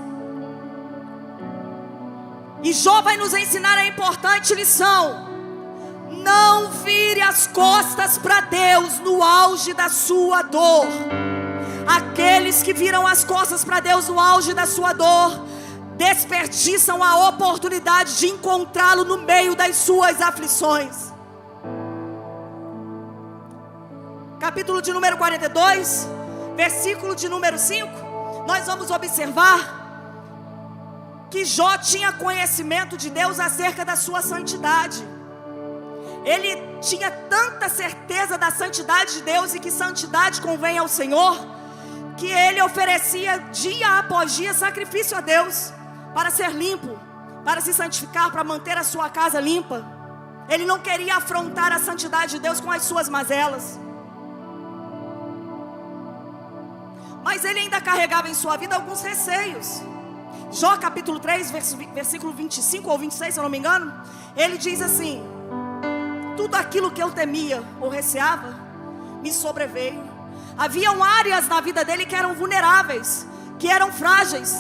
E Jó vai nos ensinar a importante lição: não vire as costas para Deus no auge da sua dor. Aqueles que viram as costas para Deus no auge da sua dor desperdiçam a oportunidade de encontrá-lo no meio das suas aflições. Capítulo de número 42, versículo de número 5, nós vamos observar que Jó tinha conhecimento de Deus acerca da sua santidade. Ele tinha tanta certeza da santidade de Deus e que santidade convém ao Senhor, que ele oferecia dia após dia sacrifício a Deus para ser limpo, para se santificar, para manter a sua casa limpa. Ele não queria afrontar a santidade de Deus com as suas mazelas, mas ele ainda carregava em sua vida alguns receios. Jó capítulo 3, versículo 25 ou 26, se eu não me engano, ele diz assim: tudo aquilo que eu temia ou receava me sobreveio. Haviam áreas na vida dele que eram vulneráveis, que eram frágeis,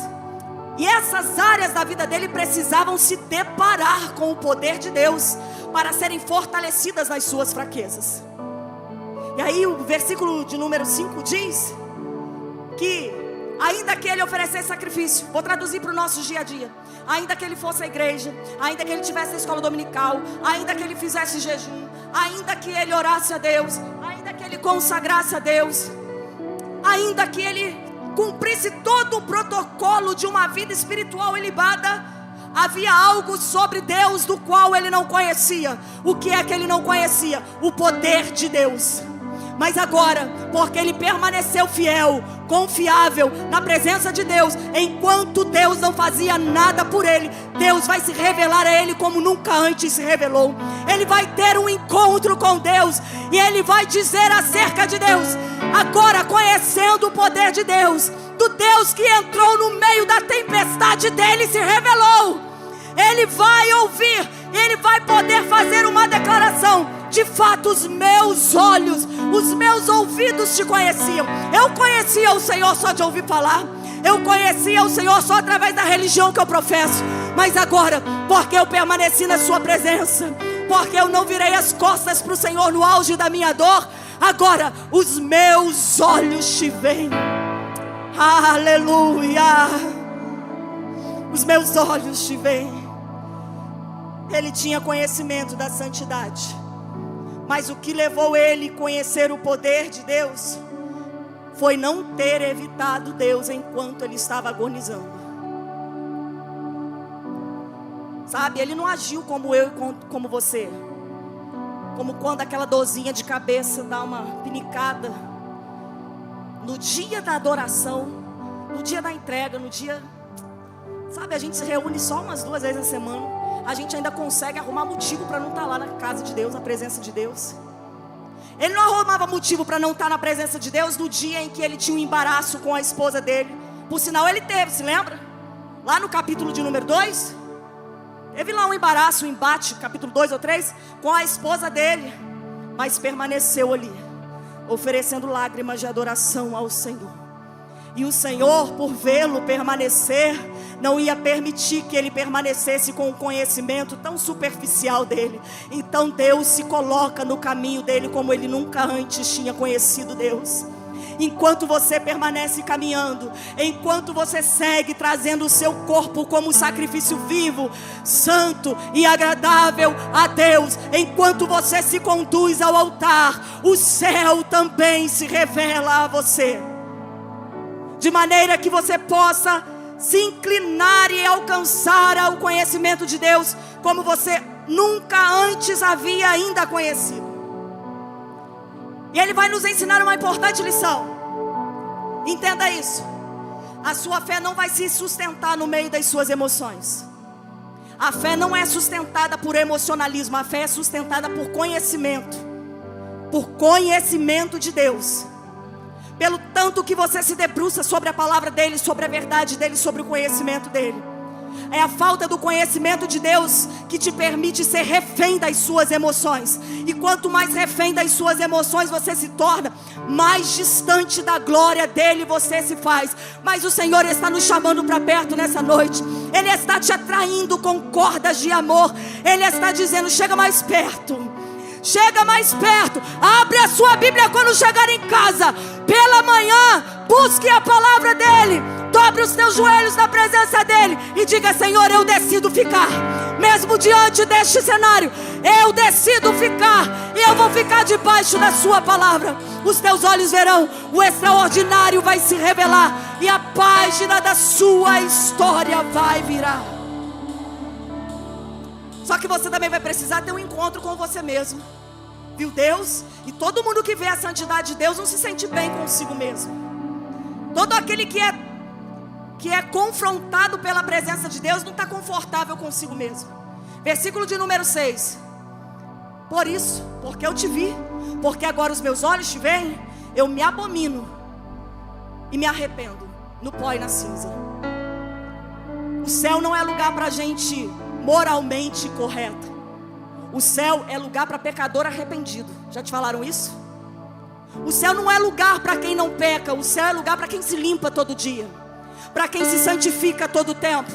e essas áreas da vida dele precisavam se deparar com o poder de Deus para serem fortalecidas nas suas fraquezas. E aí o versículo de número 5 diz que ainda que ele oferecesse sacrifício, vou traduzir para o nosso dia a dia, ainda que ele fosse à igreja, ainda que ele tivesse a escola dominical, ainda que ele fizesse jejum, ainda que ele orasse a Deus, ainda que ele consagrasse a Deus, ainda que ele cumprisse todo o protocolo de uma vida espiritual ilibada, havia algo sobre Deus do qual ele não conhecia. O que é que ele não conhecia? O poder de Deus. Mas agora, porque ele permaneceu fiel, confiável na presença de Deus, enquanto Deus não fazia nada por ele, Deus vai se revelar a ele como nunca antes se revelou. Ele vai ter um encontro com Deus e ele vai dizer acerca de Deus, agora conhecendo o poder de Deus, do Deus que entrou no meio da tempestade dele e se revelou. Ele vai ouvir, ele vai poder fazer uma declaração: de fato os meus olhos, os meus ouvidos te conheciam. Eu conhecia o Senhor só de ouvir falar, eu conhecia o Senhor só através da religião que eu professo, mas agora, porque eu permaneci na sua presença, porque eu não virei as costas para o Senhor no auge da minha dor, agora os meus olhos te veem. Aleluia. Os meus olhos te veem. Ele tinha conhecimento da santidade, mas o que levou ele a conhecer o poder de Deus foi não ter evitado Deus enquanto ele estava agonizando. Sabe, ele não agiu como eu e como você, como quando aquela dorzinha de cabeça dá uma pinicada no dia da adoração, no dia da entrega, no dia, sabe, a gente se reúne só umas 2 vezes na semana. A gente ainda consegue arrumar motivo para não estar lá na casa de Deus, na presença de Deus. Ele não arrumava motivo para não estar na presença de Deus no dia em que ele tinha um embaraço com a esposa dele. Por sinal, ele teve, se lembra? Lá no capítulo de número 2, teve lá um embaraço, um embate, capítulo 2 ou 3, com a esposa dele. Mas permaneceu ali, oferecendo lágrimas de adoração ao Senhor. E o Senhor, por vê-lo permanecer, não ia permitir que ele permanecesse com o conhecimento tão superficial dele. Então Deus se coloca no caminho dele como ele nunca antes tinha conhecido Deus. enquanto você permanece caminhando, enquanto você segue trazendo o seu corpo como sacrifício vivo, santo e agradável a Deus, enquanto você se conduz ao altar, o céu também se revela a você, de maneira que você possa se inclinar e alcançar ao conhecimento de Deus como você nunca antes havia ainda conhecido. E Ele vai nos ensinar uma importante lição. Entenda isso. A sua fé não vai se sustentar no meio das suas emoções. A fé não é sustentada por emocionalismo. A fé é sustentada por conhecimento. Por conhecimento de Deus. Pelo tanto que você se debruça sobre a palavra dEle, sobre a verdade dEle, sobre o conhecimento dEle. É a falta do conhecimento de Deus que te permite ser refém das suas emoções. E quanto mais refém das suas emoções você se torna, mais distante da glória dEle você se faz. Mas o Senhor está nos chamando para perto nessa noite. Ele está te atraindo com cordas de amor. Ele está dizendo: chega mais perto. Chega mais perto. Abre a sua Bíblia quando chegar em casa. Pela manhã, busque a palavra dEle. Dobre os teus joelhos na presença dEle e diga: Senhor, eu decido ficar. Mesmo diante deste cenário, eu decido ficar. E eu vou ficar debaixo da sua palavra. Os teus olhos verão, o extraordinário vai se revelar, e a página da sua história vai virar. Só que você também vai precisar ter um encontro com você mesmo. Viu Deus? E todo mundo que vê a santidade de Deus não se sente bem consigo mesmo. Todo aquele que é confrontado pela presença de Deus não está confortável consigo mesmo. Versículo de número 6. Por isso, porque eu te vi, porque agora os meus olhos te veem, eu me abomino e me arrependo no pó e na cinza. O céu não é lugar para gente moralmente correta. O céu é lugar para pecador arrependido. Já te falaram isso? O céu não é lugar para quem não peca. O céu é lugar para quem se limpa todo dia, para quem se santifica todo o tempo.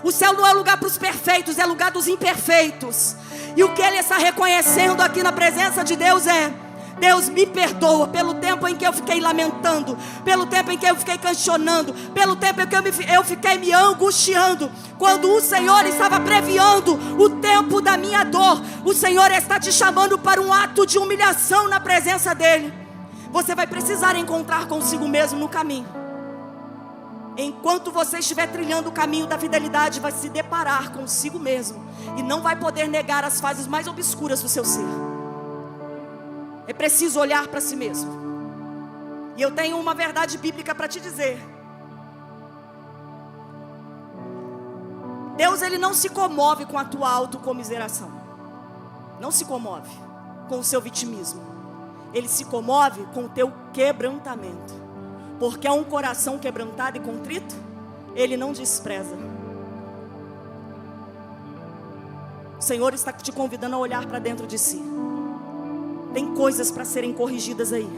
O céu não é lugar para os perfeitos, é lugar dos imperfeitos. E o que ele está reconhecendo aqui na presença de Deus é: Deus, me perdoa pelo tempo em que eu fiquei lamentando, pelo tempo em que eu fiquei questionando, pelo tempo em que eu fiquei me angustiando, quando o Senhor estava previando o tempo da minha dor. O Senhor está te chamando para um ato de humilhação na presença dEle. Você vai precisar encontrar consigo mesmo no caminho. Enquanto você estiver trilhando o caminho da fidelidade, vai se deparar consigo mesmo e não vai poder negar as fases mais obscuras do seu ser. É preciso olhar para si mesmo. E eu tenho uma verdade bíblica para te dizer. Deus, Ele não se comove com a tua autocomiseração. Não se comove com o seu vitimismo. Ele se comove com o teu quebrantamento. Porque é um coração quebrantado e contrito, Ele não despreza. O Senhor está te convidando a olhar para dentro de si. Tem coisas para serem corrigidas aí.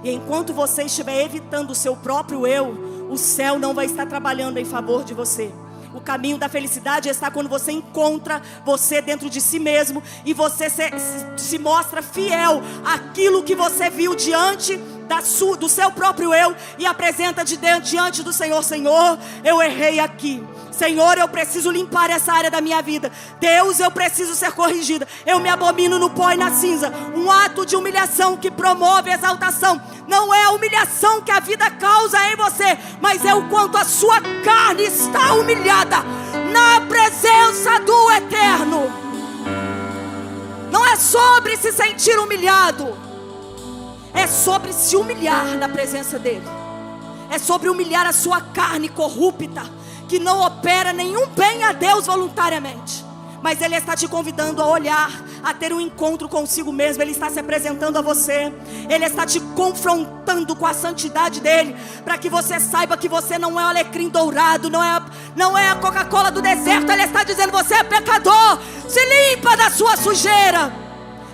E enquanto você estiver evitando o seu próprio eu, o céu não vai estar trabalhando em favor de você. O caminho da felicidade está quando você encontra você dentro de si mesmo e você se mostra fiel àquilo que você viu diante do seu próprio eu e apresenta diante do Senhor. Senhor, eu errei aqui. Senhor, eu preciso limpar essa área da minha vida. Deus, eu preciso ser corrigida. Eu me abomino no pó e na cinza. Um ato de humilhação que promove exaltação. Não é a humilhação que a vida causa em você, mas é o quanto a sua carne está humilhada na presença do Eterno. Não é sobre se sentir humilhado, é sobre se humilhar na presença dEle. É sobre humilhar a sua carne corrupta, que não opera nenhum bem a Deus voluntariamente. Mas Ele está te convidando a olhar, a ter um encontro consigo mesmo. Ele está se apresentando a você. Ele está te confrontando com a santidade dEle, para que você saiba que você não é o alecrim dourado, não é a Coca-Cola do deserto. Ele está dizendo: você é pecador, se limpa da sua sujeira,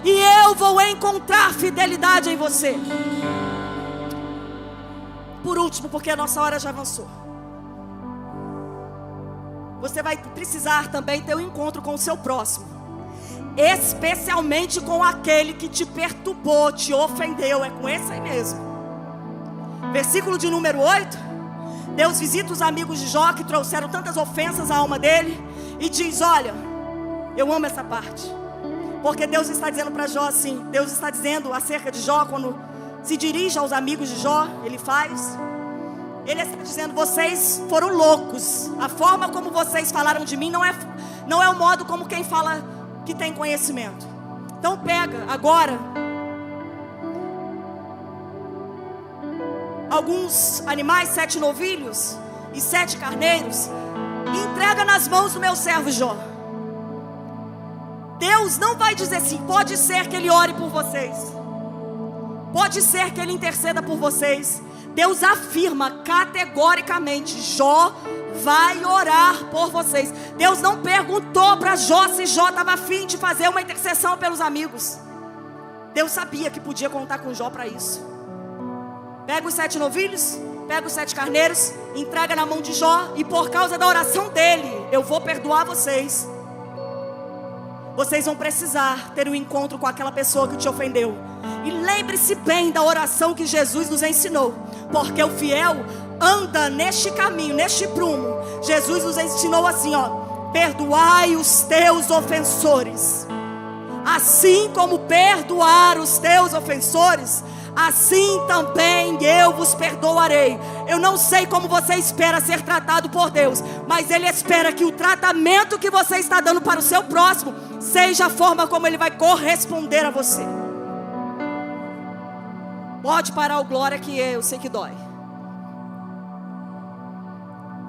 e eu vou encontrar fidelidade em você. Por último, porque a nossa hora já avançou, você vai precisar também ter um encontro com o seu próximo, especialmente com aquele que te perturbou, te ofendeu. É com esse aí mesmo. Versículo de número 8. Deus visita os amigos de Jó que trouxeram tantas ofensas à alma dele e diz: olha, eu amo essa parte, porque Deus está dizendo para Jó assim. Deus está dizendo acerca de Jó, quando se dirige aos amigos de Jó, ele está dizendo: vocês foram loucos. A forma como vocês falaram de mim não é o modo como quem fala que tem conhecimento. Então pega agora alguns animais, 7 novilhos e 7 carneiros, e entrega nas mãos do meu servo Jó. Deus não vai dizer assim: pode ser que ele ore por vocês, pode ser que ele interceda por vocês. Deus afirma categoricamente: Jó vai orar por vocês. Deus não perguntou para Jó se Jó estava afim de fazer uma intercessão pelos amigos. Deus sabia que podia contar com Jó para isso. Pega os 7 novilhos, pega os 7 carneiros, entrega na mão de Jó, e por causa da oração dele, eu vou perdoar vocês. Vocês vão precisar ter um encontro com aquela pessoa que te ofendeu. E lembre-se bem da oração que Jesus nos ensinou, porque o fiel anda neste caminho, neste prumo. Jesus nos ensinou assim, ó: perdoai os teus ofensores, assim como perdoar os teus ofensores, assim também eu vos perdoarei. Eu não sei como você espera ser tratado por Deus, mas Ele espera que o tratamento que você está dando para o seu próximo seja a forma como Ele vai corresponder a você. Pode parar o glória, que eu sei que dói.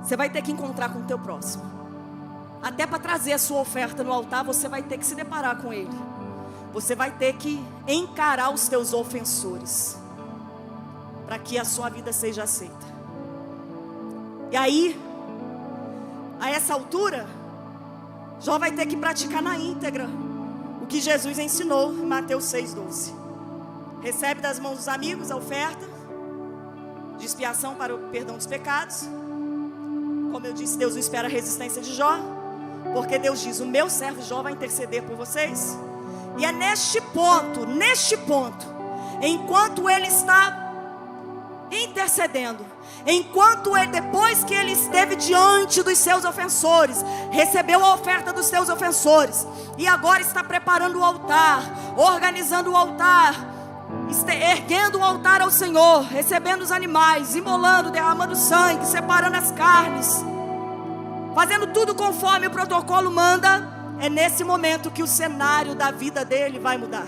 Você vai ter que encontrar com o teu próximo. Até para trazer a sua oferta no altar, você vai ter que se deparar com ele. Você vai ter que encarar os teus ofensores, para que a sua vida seja aceita. E aí, a essa altura, Jó vai ter que praticar na íntegra o que Jesus ensinou em Mateus 6,12. Recebe das mãos dos amigos a oferta de expiação para o perdão dos pecados. Como eu disse, Deus não espera a resistência de Jó, porque Deus diz: o meu servo Jó vai interceder por vocês. E é neste ponto, enquanto ele está intercedendo, enquanto ele, depois que ele esteve diante dos seus ofensores, recebeu a oferta dos seus ofensores, e agora está preparando o altar, organizando o altar, erguendo o altar ao Senhor, recebendo os animais, imolando, derramando sangue, separando as carnes, fazendo tudo conforme o protocolo manda. É nesse momento que o cenário da vida dele vai mudar.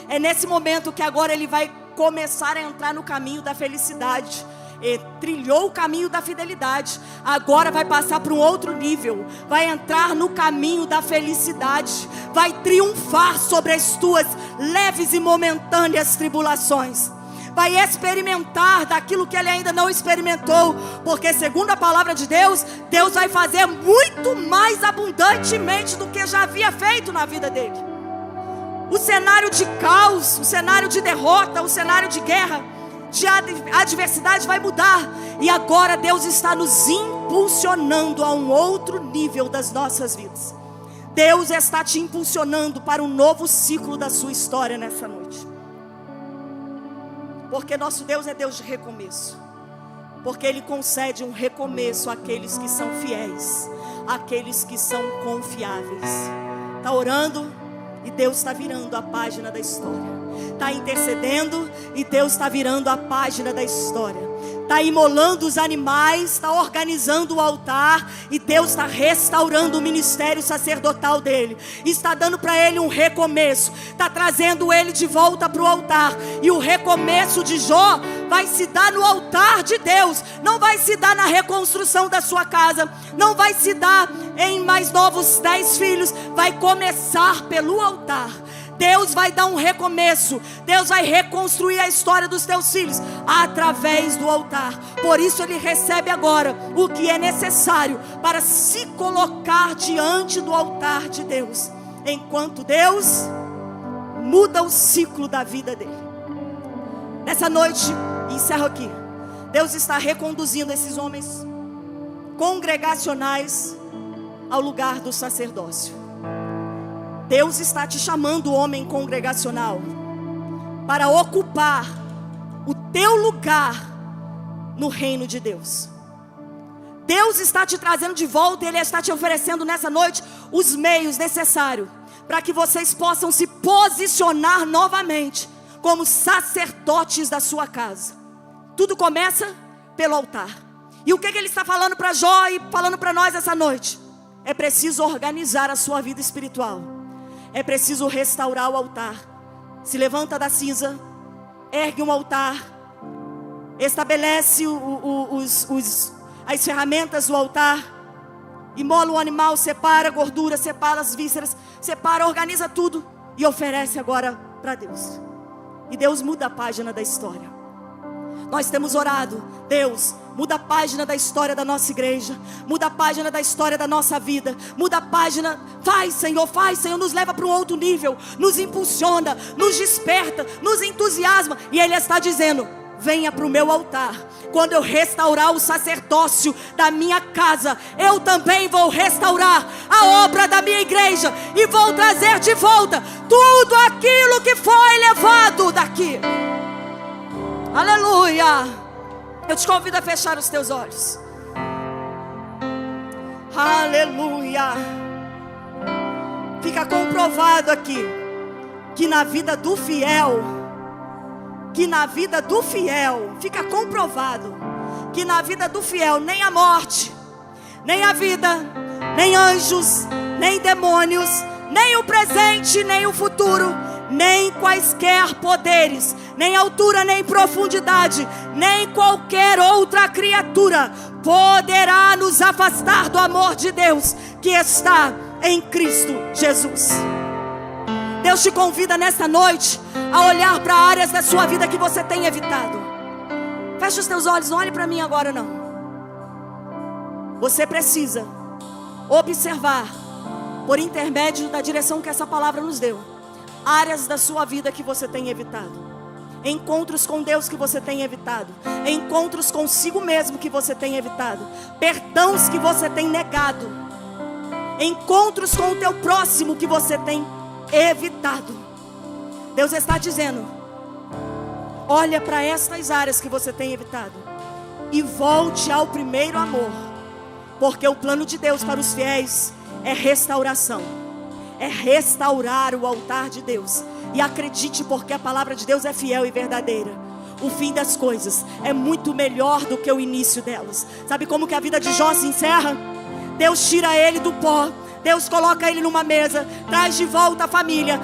É nesse momento que agora ele vai começar a entrar no caminho da felicidade. Ele trilhou o caminho da fidelidade, agora vai passar para um outro nível. Vai entrar no caminho da felicidade. Vai triunfar sobre as tuas leves e momentâneas tribulações. Vai experimentar daquilo que ele ainda não experimentou, porque segundo a palavra de Deus, Deus vai fazer muito mais abundantemente do que já havia feito na vida dele. O cenário de caos, o cenário de derrota, o cenário de guerra, de adversidade vai mudar. E agora Deus está nos impulsionando a um outro nível das nossas vidas. Deus está te impulsionando para um novo ciclo da sua história nessa noite. Porque nosso Deus é Deus de recomeço. Porque Ele concede um recomeço àqueles que são fiéis, àqueles que são confiáveis. Está orando e Deus está virando a página da história. Está intercedendo e Deus está virando a página da história. Está imolando os animais, está organizando o altar, e Deus está restaurando o ministério sacerdotal dele. Está dando para ele um recomeço, está trazendo ele de volta para o altar. E o recomeço de Jó vai se dar no altar de Deus. Não vai se dar na reconstrução da sua casa, não vai se dar em mais novos 10 filhos. Vai começar pelo altar. Deus vai dar um recomeço. Deus vai reconstruir a história dos teus filhos através do altar. Por isso ele recebe agora o que é necessário para se colocar diante do altar de Deus, enquanto Deus muda o ciclo da vida dele. Nessa noite, encerro aqui, Deus está reconduzindo esses homens congregacionais ao lugar do sacerdócio. Deus está te chamando, homem congregacional, para ocupar o teu lugar no reino de Deus. Deus está te trazendo de volta e Ele está te oferecendo nessa noite os meios necessários para que vocês possam se posicionar novamente como sacerdotes da sua casa. Tudo começa pelo altar. E o que Ele está falando para Jó e falando para nós essa noite? É preciso organizar a sua vida espiritual. É preciso restaurar o altar. Se levanta da cinza, ergue um altar, estabelece as ferramentas do altar, imola o animal, separa a gordura, separa as vísceras, separa, organiza tudo e oferece agora para Deus. E Deus muda a página da história. Nós temos orado: Deus, muda a página da história da nossa igreja, muda a página da história da nossa vida, muda a página, faz Senhor, nos leva para um outro nível, nos impulsiona, nos desperta, nos entusiasma. E Ele está dizendo: venha para o meu altar. Quando eu restaurar o sacerdócio da minha casa, eu também vou restaurar a obra da minha igreja e vou trazer de volta tudo aquilo que foi levado daqui. Aleluia. Eu te convido a fechar os teus olhos. Aleluia. Fica comprovado aqui que na vida do fiel, fica comprovado que na vida do fiel, nem a morte, nem a vida, nem anjos, nem demônios, nem o presente, nem o futuro, nem quaisquer poderes, nem altura, nem profundidade, nem qualquer outra criatura poderá nos afastar do amor de Deus que está em Cristo Jesus. Deus te convida nesta noite a olhar para áreas da sua vida que você tem evitado. Fecha os teus olhos, não olhe para mim agora não. Você precisa observar, por intermédio da direção que essa palavra nos deu, áreas da sua vida que você tem evitado, encontros com Deus que você tem evitado, encontros consigo mesmo que você tem evitado, perdões que você tem negado, encontros com o teu próximo que você tem evitado. Deus está dizendo: olha para estas áreas que você tem evitado e volte ao primeiro amor, porque o plano de Deus para os fiéis é restauração, é restaurar o altar de Deus. E acredite, porque a palavra de Deus é fiel e verdadeira. O fim das coisas é muito melhor do que o início delas. Sabe como que a vida de Jó se encerra? Deus tira ele do pó, Deus coloca ele numa mesa, traz de volta a família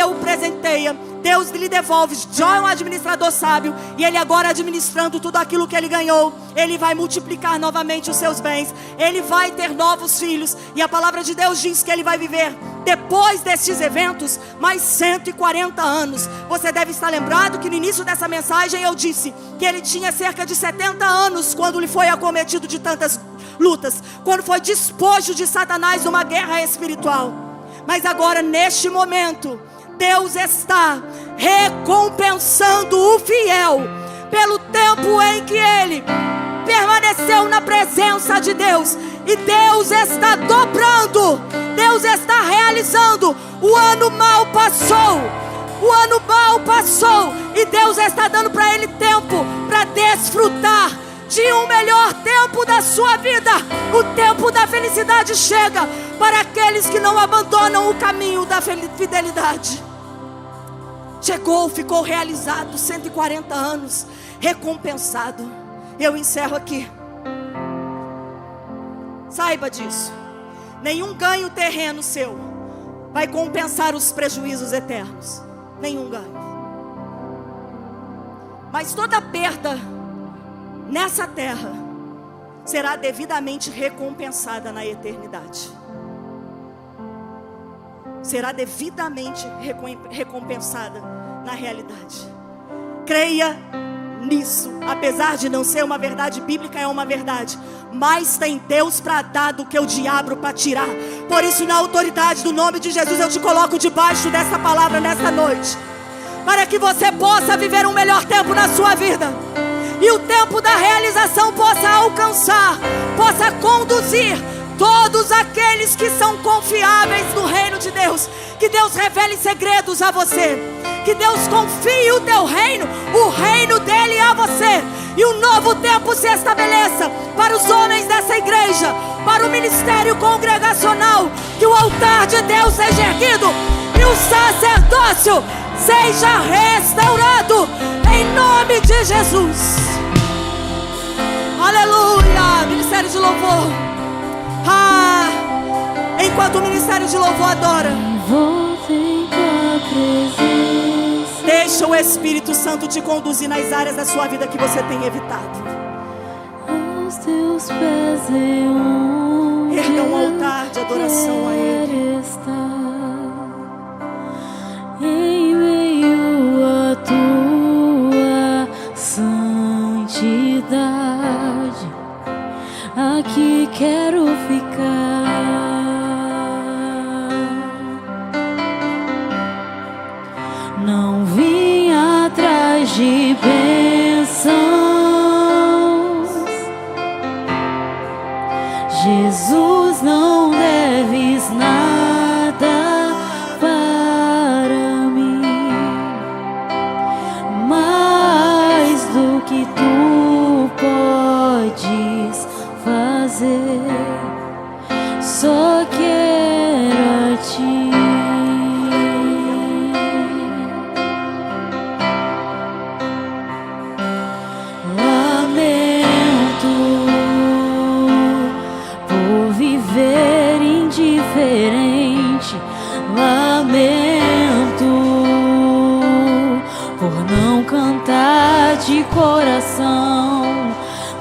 o presenteia, Deus lhe devolve. Jó é um administrador sábio, e ele agora, administrando tudo aquilo que ele ganhou, ele vai multiplicar novamente os seus bens, ele vai ter novos filhos, e a palavra de Deus diz que ele vai viver, depois destes eventos, mais 140 anos. Você deve estar lembrado que no início dessa mensagem eu disse que ele tinha cerca de 70 anos quando lhe foi acometido de tantas lutas, quando foi despojo de Satanás numa guerra espiritual. Mas agora, neste momento, Deus está recompensando o fiel pelo tempo em que ele permaneceu na presença de Deus. E Deus está dobrando, Deus está realizando. O ano mal passou, e Deus está dando para ele tempo para desfrutar de um melhor tempo da sua vida. O tempo da felicidade chega para aqueles que não abandonam o caminho da fidelidade. Chegou, ficou realizado, 140 anos, recompensado. Eu encerro aqui. Saiba disso. Nenhum ganho terreno seu vai compensar os prejuízos eternos. Nenhum ganho. Mas toda perda nessa terra será devidamente recompensada na eternidade. Será devidamente recompensada na realidade. Creia nisso. Apesar de não ser uma verdade bíblica, é uma verdade. Mas tem Deus para dar do que o diabo para tirar. Por isso, na autoridade do nome de Jesus, eu te coloco debaixo dessa palavra nesta noite, para que você possa viver um melhor tempo na sua vida, e o tempo da realização possa alcançar, possa conduzir todos aqueles que são confiáveis no reino de Deus. Que Deus revele segredos a você, Que Deus confie o teu reino, o reino dele a você. E um novo tempo se estabeleça para os homens dessa igreja, para o ministério congregacional. Que o altar de Deus seja erguido e o sacerdócio seja restaurado em nome de Jesus. Aleluia. Ministério de louvor. Enquanto o ministério de louvor adora, deixa o Espírito Santo te conduzir nas áreas da sua vida que você tem evitado. Aos teus pés erga um altar de adoração a Ele. Em meio à tua santidade, aqui quero ficar. Não vim atrás de bênçãos, Jesus, não deves nada para mim, mais do que tu podes fazer, só quero a ti. Lamento por não cantar de coração.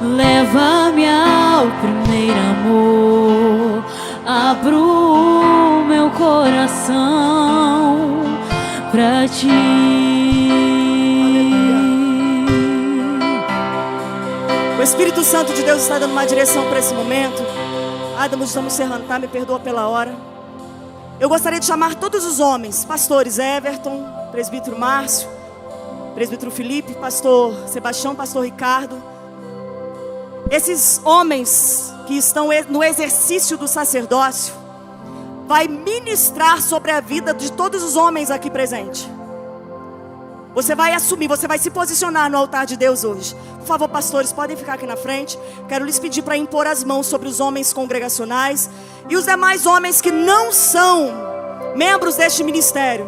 Leva-me ao primeiro amor, abro meu coração pra ti. O Espírito Santo de Deus está dando uma direção para esse momento. Adamo, estamos encerrando, tá? Me perdoa pela hora. Eu gostaria de chamar todos os homens, pastores Everton, presbítero Márcio, presbítero Felipe, pastor Sebastião, pastor Ricardo. Esses homens que estão no exercício do sacerdócio vai ministrar sobre a vida de todos os homens aqui presentes. Você vai assumir, você vai se posicionar no altar de Deus hoje. Por favor, pastores, podem ficar aqui na frente. Quero lhes pedir para impor as mãos sobre os homens congregacionais e os demais homens que não são membros deste ministério,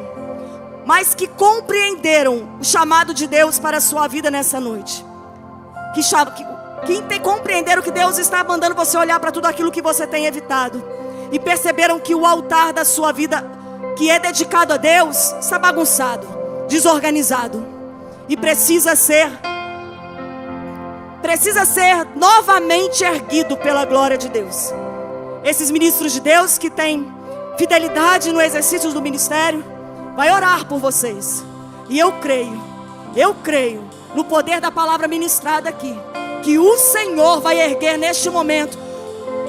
mas que compreenderam o chamado de Deus para a sua vida nessa noite. Que compreenderam que Deus está mandando você olhar para tudo aquilo que você tem evitado e perceberam que o altar da sua vida, que é dedicado a Deus, está bagunçado, desorganizado e precisa ser novamente erguido pela glória de Deus. Esses ministros de Deus que têm fidelidade no exercício do ministério vai orar por vocês. E eu creio no poder da palavra ministrada aqui, que o Senhor vai erguer neste momento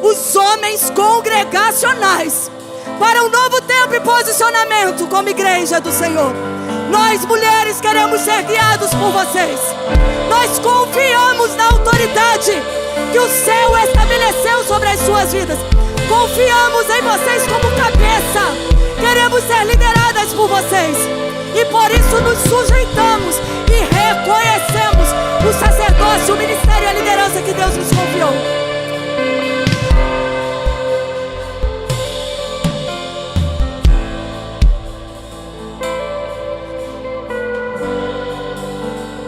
os homens congregacionais para um novo tempo e posicionamento como igreja do Senhor. Nós mulheres queremos ser guiados por vocês. Nós confiamos na autoridade que o céu estabeleceu sobre as suas vidas. Confiamos em vocês como cabeça. Queremos ser lideradas por vocês. E por isso nos sujeitamos e reconhecemos o sacerdócio, o ministério e a liderança que Deus nos confiou.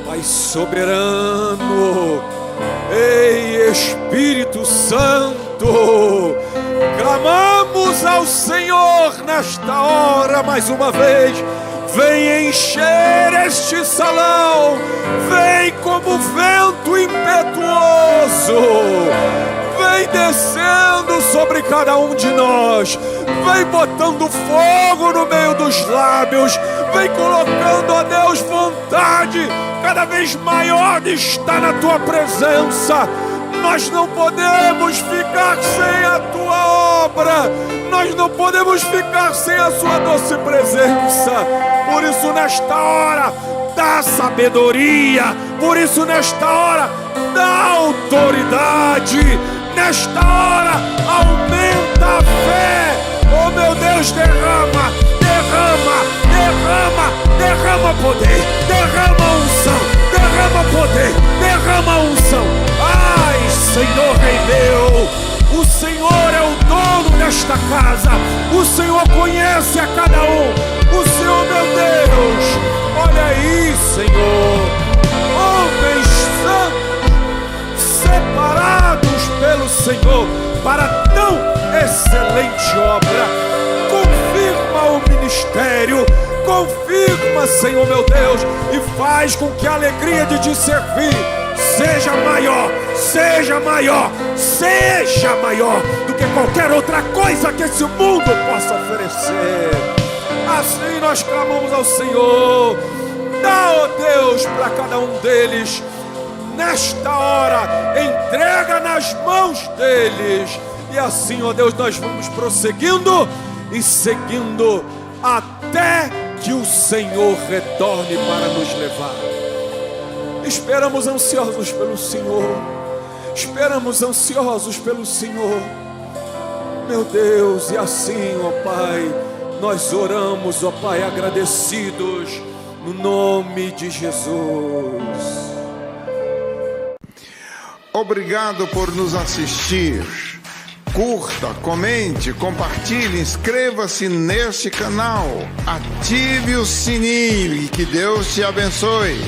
Pai soberano, ei Espírito Santo, clamamos ao Senhor nesta hora mais uma vez. Vem encher este salão, vem como vento impetuoso, vem descendo sobre cada um de nós, vem botando fogo no meio dos lábios, vem colocando, ó Deus, vontade cada vez maior de estar na Tua presença. Nós não podemos ficar sem a Tua obra, nós não podemos ficar sem a Sua doce presença. Por isso nesta hora, dá sabedoria, por isso nesta hora, dá autoridade, nesta hora, aumenta a fé. Oh meu Deus, derrama, derrama, derrama, derrama nesta casa. O Senhor conhece a cada um. O Senhor, meu Deus, olha aí, Senhor, homens santos, separados pelo Senhor para tão excelente obra. Confirma o ministério, confirma, Senhor meu Deus, e faz com que a alegria de te servir seja maior, seja maior, seja maior do que qualquer outra coisa que esse mundo possa oferecer. Assim nós clamamos ao Senhor. Dá, ó Deus, para cada um deles, nesta hora, entrega nas mãos deles. E assim, ó Deus, nós vamos prosseguindo e seguindo até que o Senhor retorne para nos levar. Esperamos ansiosos pelo Senhor. Esperamos ansiosos pelo Senhor. Meu Deus, e assim, ó Pai, nós oramos, ó Pai, agradecidos no nome de Jesus. Obrigado por nos assistir. Curta, comente, compartilhe, inscreva-se neste canal. Ative o sininho e que Deus te abençoe.